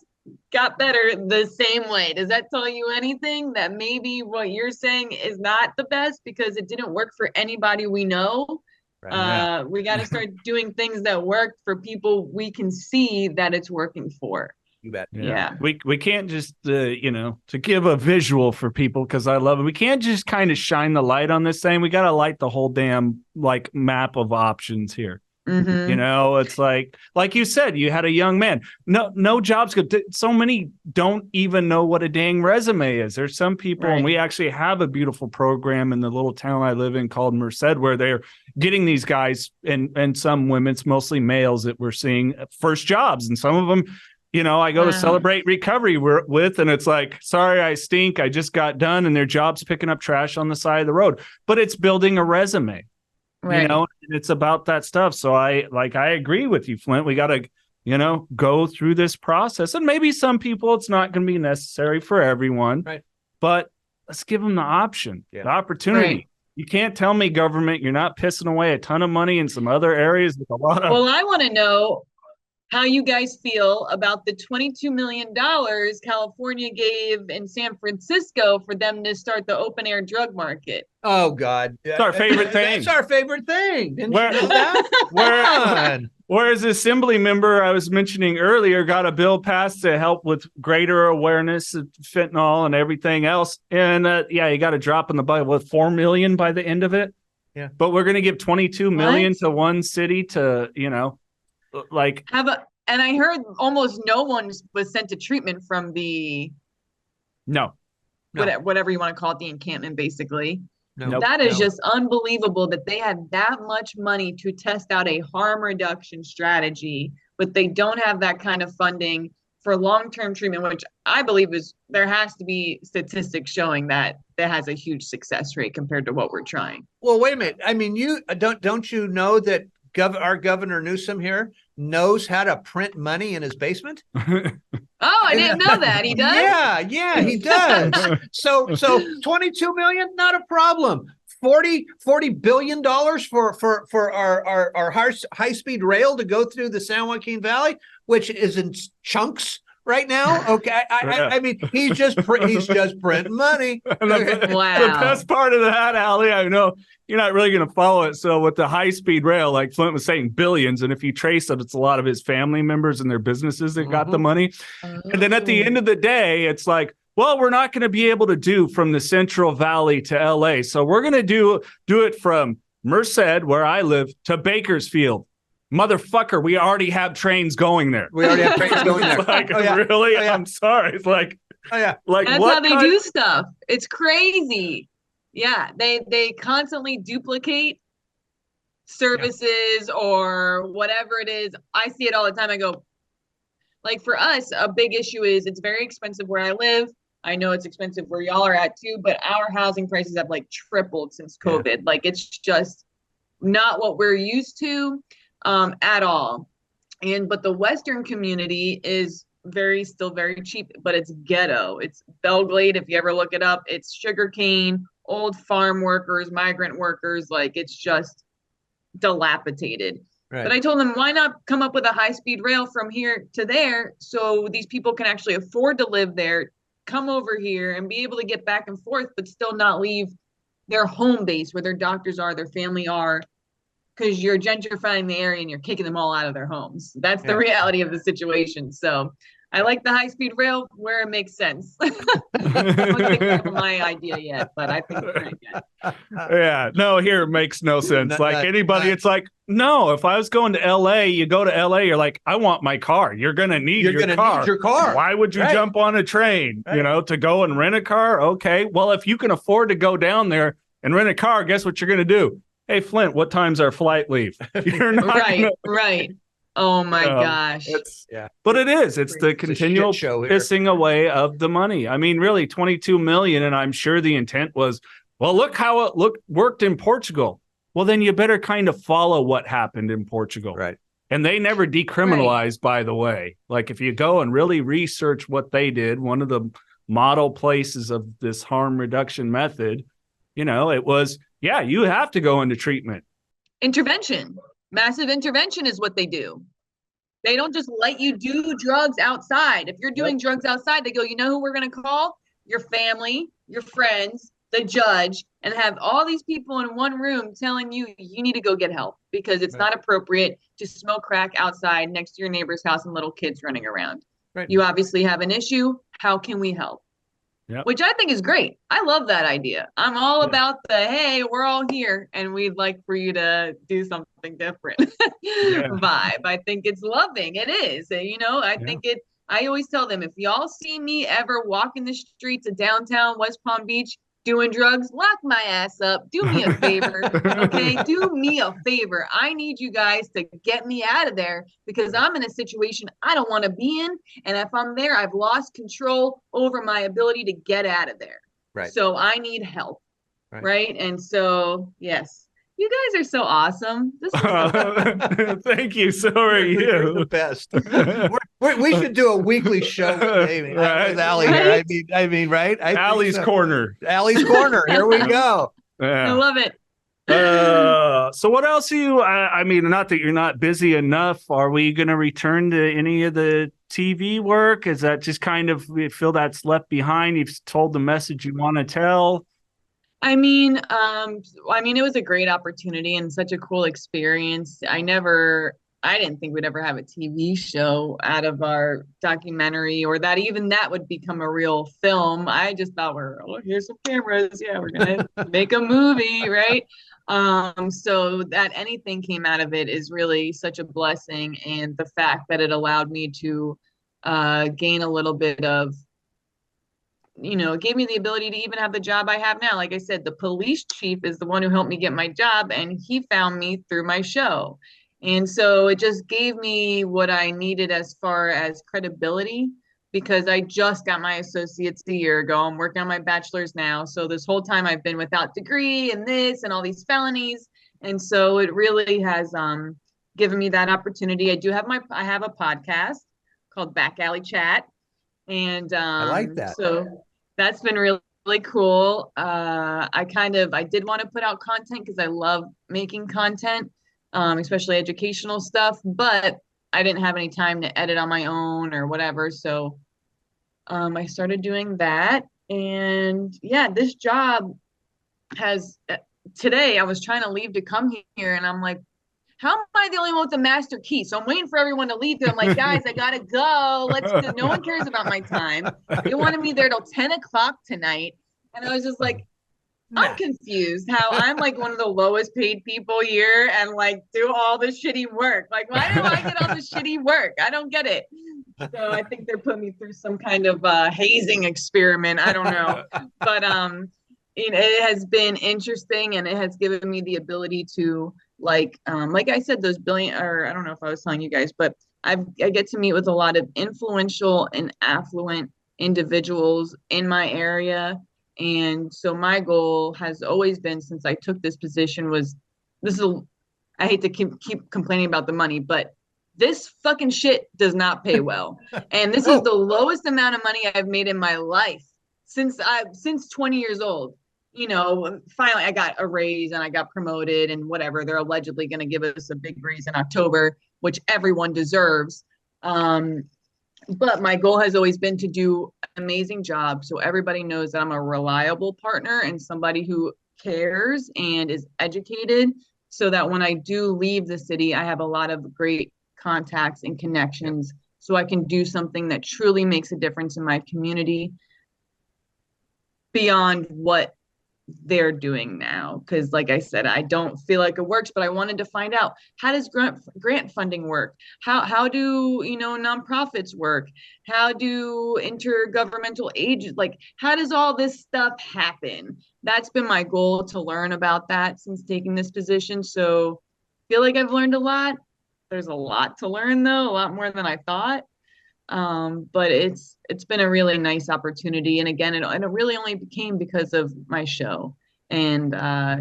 A: got better the same way. Does that tell you anything? That maybe what you're saying is not the best because it didn't work for anybody we know? Right. We got to start doing things that work for people we can see that it's working for.
B: You bet.
A: Yeah.
C: We can't just, to give a visual for people, because I love it. We can't just kind of shine the light on this thing. We got to light the whole damn map of options here. It's like you said, you had a young man. No jobs. So many don't even know what a dang resume is. There's some people, and we actually have a beautiful program in the little town I live in called Merced, where they're getting these guys and some women, it's mostly males that we're seeing first jobs. And some of them, I go to Celebrate Recovery with, and it's like, sorry, I stink. I just got done, and their job's picking up trash on the side of the road. But it's building a resume. Right. And it's about that stuff. So I agree with you, Flint. We got to, go through this process. And maybe some people, it's not going to be necessary for everyone. Right. But let's give them the option, the opportunity. Right. You can't tell me, government, you're not pissing away a ton of money in some other areas with a lot of.
A: Well, I want to know how you guys feel about the $22 million California gave in San Francisco for them to start the open air drug market.
B: Oh, God.
C: It's our favorite thing.
B: It's our favorite thing. Didn't you know that?
C: Whereas the assembly member I was mentioning earlier got a bill passed to help with greater awareness of fentanyl and everything else. And you got a drop in the bucket with $4 million by the end of it. Yeah. But we're going to give $22 million to one city to,
A: and I heard almost no one was sent to treatment from the whatever you want to call it, the encampment, basically. That is just unbelievable that they had that much money to test out a harm reduction strategy, but they don't have that kind of funding for long-term treatment, which I believe there has to be statistics showing that has a huge success rate compared to what we're trying.
B: Well, wait a minute. I mean, you don't you know that our Governor Newsom here knows how to print money in his basement?
A: Oh, I didn't know that. He does?
B: Yeah, he does. So 22 million, not a problem. $40 billion for our high-speed rail to go through the San Joaquin Valley, which is in chunks right now. Okay. I mean, he's just printing money.
C: Wow. The best part of that, Allie, I know you're not really going to follow it. So with the high-speed rail, like Flint was saying, billions. And if you trace it, it's a lot of his family members and their businesses that got the money. And then at the end of the day, it's like, well, we're not going to be able to do from the Central Valley to LA. So we're going to do it from Merced, where I live, to Bakersfield. Motherfucker, we already have trains going there.
B: It's
C: like, really? Oh, yeah. I'm sorry. It's like, like
A: that's how they do stuff. It's crazy. Yeah, they constantly duplicate services or whatever it is. I see it all the time. I go, like, for us, a big issue is it's very expensive where I live. I know it's expensive where y'all are at too, but our housing prices have tripled since COVID. Yeah. Like, it's just not what we're used to at all. But the Western community is still very cheap, but it's ghetto. It's Belglade. If you ever look it up, it's sugarcane, old farm workers, migrant workers. Like, it's just dilapidated. Right. But I told them, why not come up with a high-speed rail from here to there so these people can actually afford to live there, come over here and be able to get back and forth, but still not leave their home base where their doctors are, their family are, because you're gentrifying the area and you're kicking them all out of their homes. That's the reality of the situation. So I like the high-speed rail where it makes sense. I don't think that's my idea yet, but I think it's pretty good.
C: Yeah, no, here it makes no sense. Like anybody, it's like, no, if I was going to LA, you go to LA, you're like, I want my car. You're going to need your car.
B: Need your car.
C: Why would you jump on a train, to go and rent a car? Okay, well, if you can afford to go down there and rent a car, guess what you're going to do? Hey, Flint, what time's our flight leave? You're not
A: right. Oh my gosh.
C: But it's the continual pissing away of the money. I mean, really, 22 million, and I'm sure the intent was, well, look how it worked in Portugal. Well, then you better kind of follow what happened in Portugal.
B: Right.
C: And they never decriminalized, by the way. Like if you go and really research what they did, one of the model places of this harm reduction method, it was, you have to go into treatment.
A: Intervention. Massive intervention is what they do. They don't just let you do drugs outside. If you're doing drugs outside, they go, you know who we're going to call? Your family, your friends, the judge, and have all these people in one room telling you need to go get help because it's not appropriate to smoke crack outside next to your neighbor's house and little kids running around. Right. You obviously have an issue. How can we help? Yep. Which I think is great. I love that idea. I'm all about hey, we're all here and we'd like for you to do something different vibe. I think it's loving. It is. I think I always tell them, if y'all see me ever walking the streets of downtown West Palm Beach doing drugs, lock my ass up. Do me a favor. Okay. Do me a favor. I need you guys to get me out of there because I'm in a situation I don't want to be in. And if I'm there, I've lost control over my ability to get out of there. Right. So I need help. Right. And so, yes. You guys are so awesome. This is
C: thank you. So are you.
B: You're the best. We should do a weekly show with Amy. With Allie here. I mean, right?
C: Allie's Corner.
B: Allie's Corner. Here we go.
A: I love it.
C: So what else are you? I mean, not that you're not busy enough. Are we going to return to any of the TV work? Is that just kind of you feel that's left behind? You've told the message you want to tell.
A: I mean, it was a great opportunity and such a cool experience. I didn't think we'd ever have a TV show out of our documentary or that would become a real film. I just thought here's some cameras. Yeah, we're going to make a movie. Right. So that anything came out of it is really such a blessing. And the fact that it allowed me to gain a little bit of, it gave me the ability to even have the job I have now. Like I said, the police chief is the one who helped me get my job, and he found me through my show. And so it just gave me what I needed as far as credibility, because I just got my associates a year ago. I'm working on my bachelor's now. So this whole time I've been without degree and this and all these felonies. And so it really has given me that opportunity. I have a podcast called Back Alley Chat. And
B: I like that.
A: So that's been really, really cool. I did want to put out content because I love making content, especially educational stuff, but I didn't have any time to edit on my own or whatever. So I started doing that. And this job today I was trying to leave to come here and I'm like, how am I the only one with the master key? So I'm waiting for everyone to leave. I'm like, guys, I gotta go. No one cares about my time. They wanted me there till 10 o'clock tonight. And I was just like, I'm confused how I'm like one of the lowest paid people here and like do all the shitty work. Like, why do I get all the shitty work? I don't get it. So I think they're putting me through some kind of hazing experiment. I don't know. But it has been interesting and it has given me the ability to like I said, those I don't know if I was telling you guys, but I get to meet with a lot of influential and affluent individuals in my area. And so my goal has always been, since I took this position, I hate to keep complaining about the money, but this fucking shit does not pay well. And this is the lowest amount of money I've made in my life since 20 years old. Finally I got a raise and I got promoted and whatever. They're allegedly going to give us a big raise in October, which everyone deserves. But my goal has always been to do an amazing job. So everybody knows that I'm a reliable partner and somebody who cares and is educated, so that when I do leave the city, I have a lot of great contacts and connections so I can do something that truly makes a difference in my community beyond what they're doing now. Because like I said, I don't feel like it works, but I wanted to find out, how does grant funding work? How do, you know, nonprofits work? How do intergovernmental agencies, like, how does all this stuff happen? That's been my goal, to learn about that since taking this position. So I feel like I've learned a lot. There's a lot to learn though, a lot more than I thought. But it's been a really nice opportunity. And again, it really only became because of my show and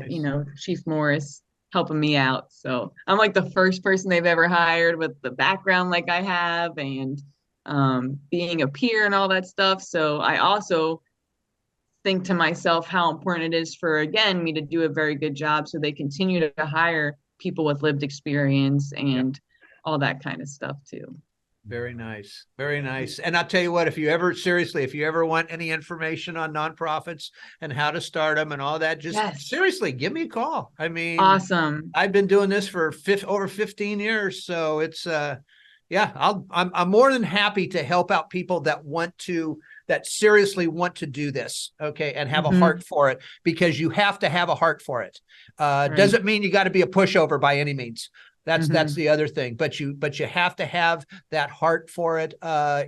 A: you
B: Nice.
A: know, Chief Morris helping me out. So I'm like the first person they've ever hired with the background like I have, and being a peer and all that stuff. So I also think to myself how important it is for, again, me to do a very good job so they continue to hire people with lived experience
B: Yep.
A: and all that kind of stuff too.
B: Very nice. Very nice. And I'll tell you what, if you ever, seriously, if you ever want any information on nonprofits and how to start them and all that, just
A: Yes.
B: seriously, give me a call. I mean,
A: Awesome.
B: I've been doing this for over 15 years. So it's, yeah, I'm more than happy to help out people that seriously want to do this. Okay. And have a heart for it, because you have to have a heart for it.
A: Right.
B: Doesn't mean you got to be a pushover by any means. That's the other thing, but you have to have that heart for it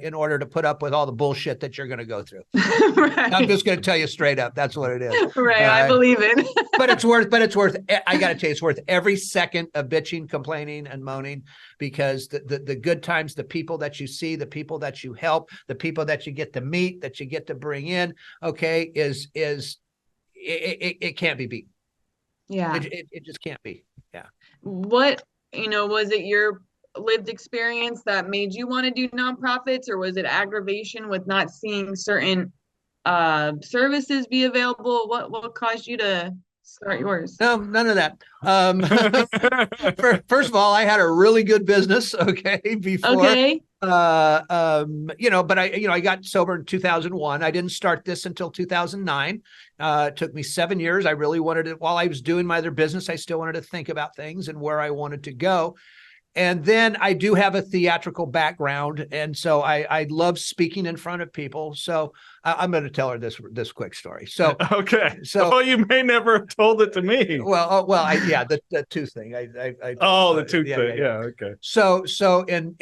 B: in order to put up with all the bullshit that you're going to go through.
A: Right.
B: I'm just going to tell you straight up. That's what it is.
A: Right. I believe it.
B: But it's worth, I got to tell you, it's worth every second of bitching, complaining, and moaning, because the good times, the people that you see, the people that you help, the people that you get to meet, that you get to bring in, okay, it can't be beat.
A: Yeah.
B: It just can't be. Yeah.
A: What, you know, was it your lived experience that made you want to do nonprofits, or was it aggravation with not seeing certain services be available? What caused you to start yours?
B: No, none of that. First of all, I had a really good business, okay, before.
A: Okay.
B: You know, but I got sober in 2001. I didn't start this until 2009. It took me 7 years. I really wanted to, while I was doing my other business, I still wanted to think about things and where I wanted to go. And then I do have a theatrical background, and so I love speaking in front of people. So I'm going to tell her this quick story. So
C: okay,
B: so
C: you may never have told it to me.
B: Well, the tooth thing.
C: The tooth thing. Yeah, okay.
B: So in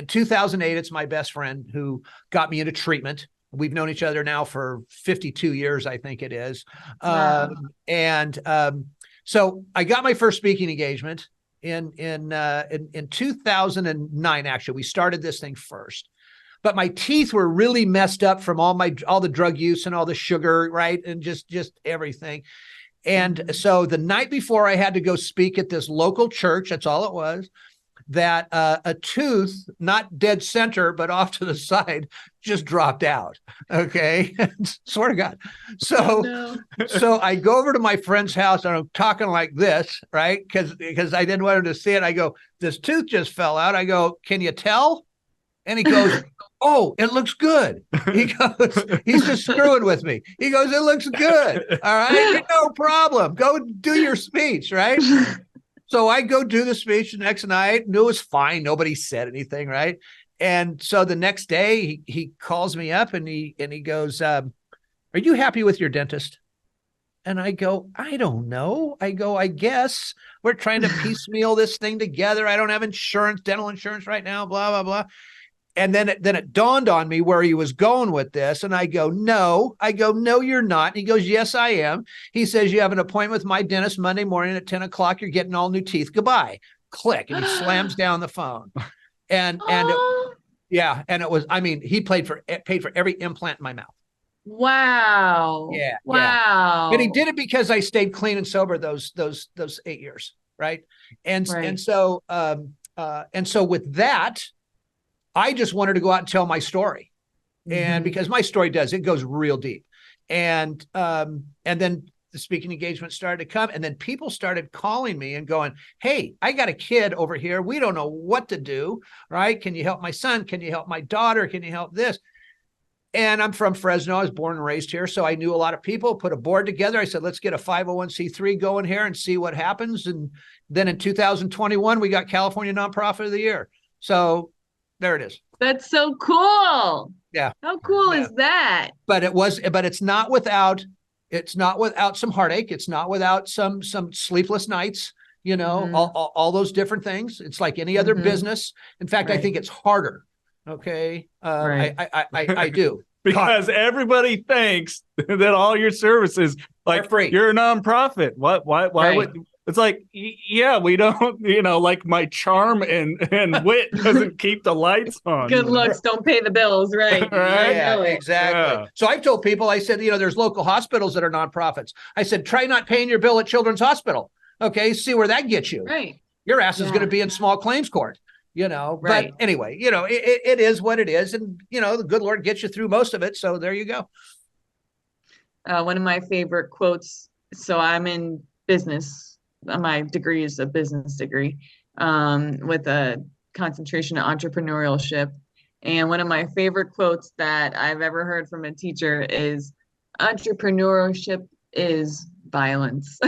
B: 2008, it's my best friend who got me into treatment. We've known each other now for 52 years, I think it is.
A: Wow.
B: So I got my first speaking engagement in 2009. Actually, we started this thing first, but my teeth were really messed up from all the drug use and all the sugar, right, and just everything. And so the night before, I had to go speak at this local church. That's all it was. That a tooth, not dead center, but off to the side, just dropped out. Okay. Swear to God. So,
A: No.
B: so I go over to my friend's house and I'm talking like this, right? Because I didn't want him to see it. I go, this tooth just fell out. I go, can you tell? And he goes, oh, it looks good. He goes, he's just screwing with me. He goes, it looks good. All right. No problem. Go do your speech, right? So I go do the speech the next night, and it was fine. Nobody said anything, right? And so the next day, he calls me up and he goes, "Are you happy with your dentist?" And I go, "I don't know." I go, "I guess we're trying to piecemeal this thing together. I don't have insurance, dental insurance right now, blah, blah, blah." And then it dawned on me where he was going with this. And I go, no, you're not. And he goes, yes, I am. He says, you have an appointment with my dentist Monday morning at 10 o'clock. You're getting all new teeth. Goodbye. Click. And he slams down the phone. And it was, I mean, he paid for every implant in my mouth.
A: Wow.
B: Yeah.
A: Wow.
B: And he did it because I stayed clean and sober those 8 years. Right. And so with that, I just wanted to go out and tell my story. And because my story it goes real deep. And then the speaking engagement started to come, and then people started calling me and going, hey, I got a kid over here. We don't know what to do. Right. Can you help my son? Can you help my daughter? Can you help this? And I'm from Fresno. I was born and raised here. So I knew a lot of people, put a board together. I said, let's get a 501c3 going here and see what happens. And then in 2021, we got California Nonprofit of the Year. So There it is.
A: That's so cool.
B: Yeah.
A: How cool
B: Yeah.
A: is that?
B: But it's not without some heartache. It's not without some sleepless nights, all those different things. It's like any other business. In fact, I think it's harder. Okay. I do.
C: Because everybody thinks that all your services, like,
B: free.
C: You're a nonprofit. Why would it's like, yeah, we don't, like my charm and wit doesn't keep the lights on.
A: Good looks don't pay the bills, right?
C: Right?
B: Yeah, exactly. Yeah. So I've told people, I said, there's local hospitals that are nonprofits. I said, try not paying your bill at Children's Hospital. Okay, see where that gets you.
A: Right.
B: Your ass is going to be in small claims court. Right. But anyway, it is what it is. And, the good Lord gets you through most of it. So there you go.
A: One of my favorite quotes. So I'm in business. My degree is a business degree with a concentration in entrepreneurship. And one of my favorite quotes that I've ever heard from a teacher is, entrepreneurship is violence.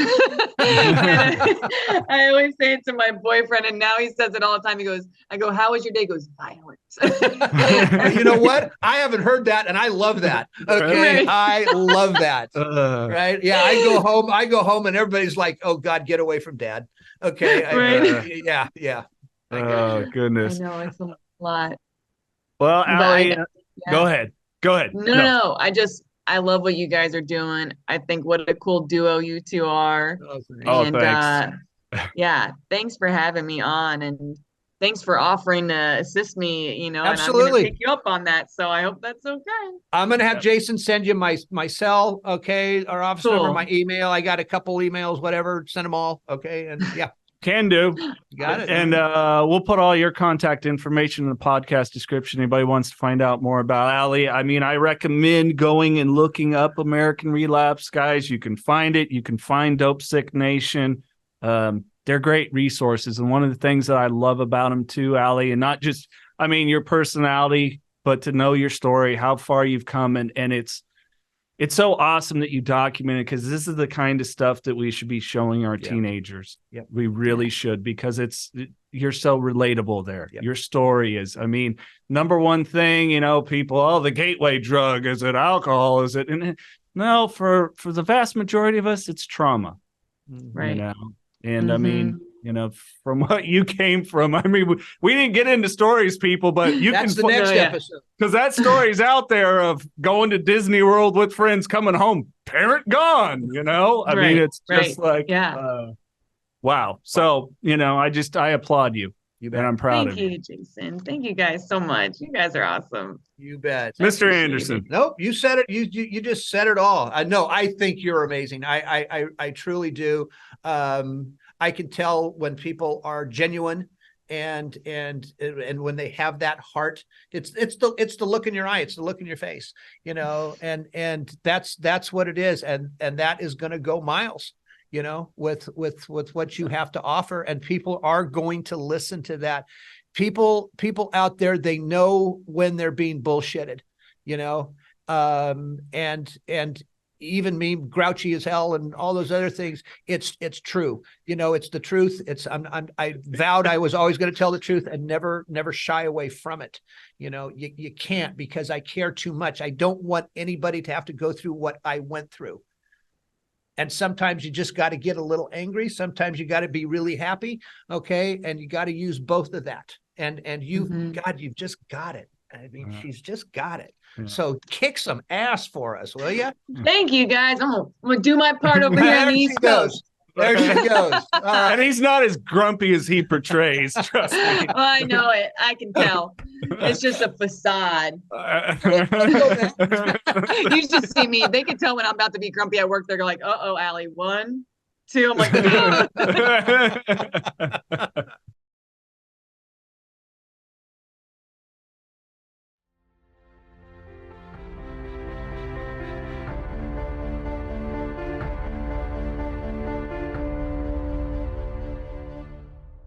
A: I always say it to my boyfriend, and now he says it all the time. I go, how was your day? He goes, violence.
B: You know what? I haven't heard that, and I love that. Okay. Right. I love that. Right. Yeah. I go home and everybody's like, oh God, get away from Dad. Okay.
A: Right.
B: Yeah.
C: Oh goodness.
A: I know, it's a lot.
C: Well, Allie, go ahead.
A: No. I love what you guys are doing. I think what a cool duo you two are.
C: Thanks.
A: Thanks for having me on, and thanks for offering to assist me,
B: Absolutely.
A: And I'm going to take you up on that. So I hope that's okay.
B: I'm going to have Jason send you my cell. Okay. Our office number, my email. I got a couple emails, whatever, send them all. Okay. And yeah.
C: Can do.
B: Got it.
C: And we'll put all your contact information in the podcast description. Anybody wants to find out more about Allie, I recommend going and looking up American Relapse, guys. You can find it. You can find Dope Sick Nation. They're great resources. And one of the things that I love about them too, Allie, and not just, your personality, but to know your story, how far you've come. And it's so awesome that you document it, because this is the kind of stuff that we should be showing our teenagers.
B: Yep.
C: We really should, because you're so relatable there. Yep. Your story is, number one thing, people, the gateway drug, is it alcohol? Is it? And no, for the vast majority of us, it's trauma.
A: Right.
C: And from what you came from, we didn't get into stories, people, but
B: that's the next episode,
C: because that story's out there of going to Disney World with friends, coming home, parent gone. It's just like, wow. So I applaud you.
B: You bet.
C: And I'm proud of you.
A: Thank you, Jason. Thank you guys so much. You guys are awesome.
B: You bet.
C: Mr. Anderson.
B: Nope, you said it. You just said it all. I think you're amazing. I truly do. I can tell when people are genuine and when they have that heart. It's the look in your eye, it's the look in your face, and that's what it is. And that is going to go miles, with what you have to offer. And people are going to listen to that. People out there, they know when they're being bullshitted, and even me, grouchy as hell, and all those other things. It's true. It's the truth. I vowed I was always going to tell the truth and never shy away from it. You can't, because I care too much. I don't want anybody to have to go through what I went through. And sometimes you just got to get a little angry. Sometimes you got to be really happy. Okay. And you got to use both of that. And you've just got it. She's just got it. Yeah. So kick some ass for us, will you?
A: Thank you, guys. I'm gonna do my part over here on the East Coast.
B: There she goes.
C: And he's not as grumpy as he portrays. Trust me.
A: Oh, I know it. I can tell. It's just a facade. You should see me. They can tell when I'm about to be grumpy at work. They're like, "Uh-oh, Allie. 1, 2." I'm like,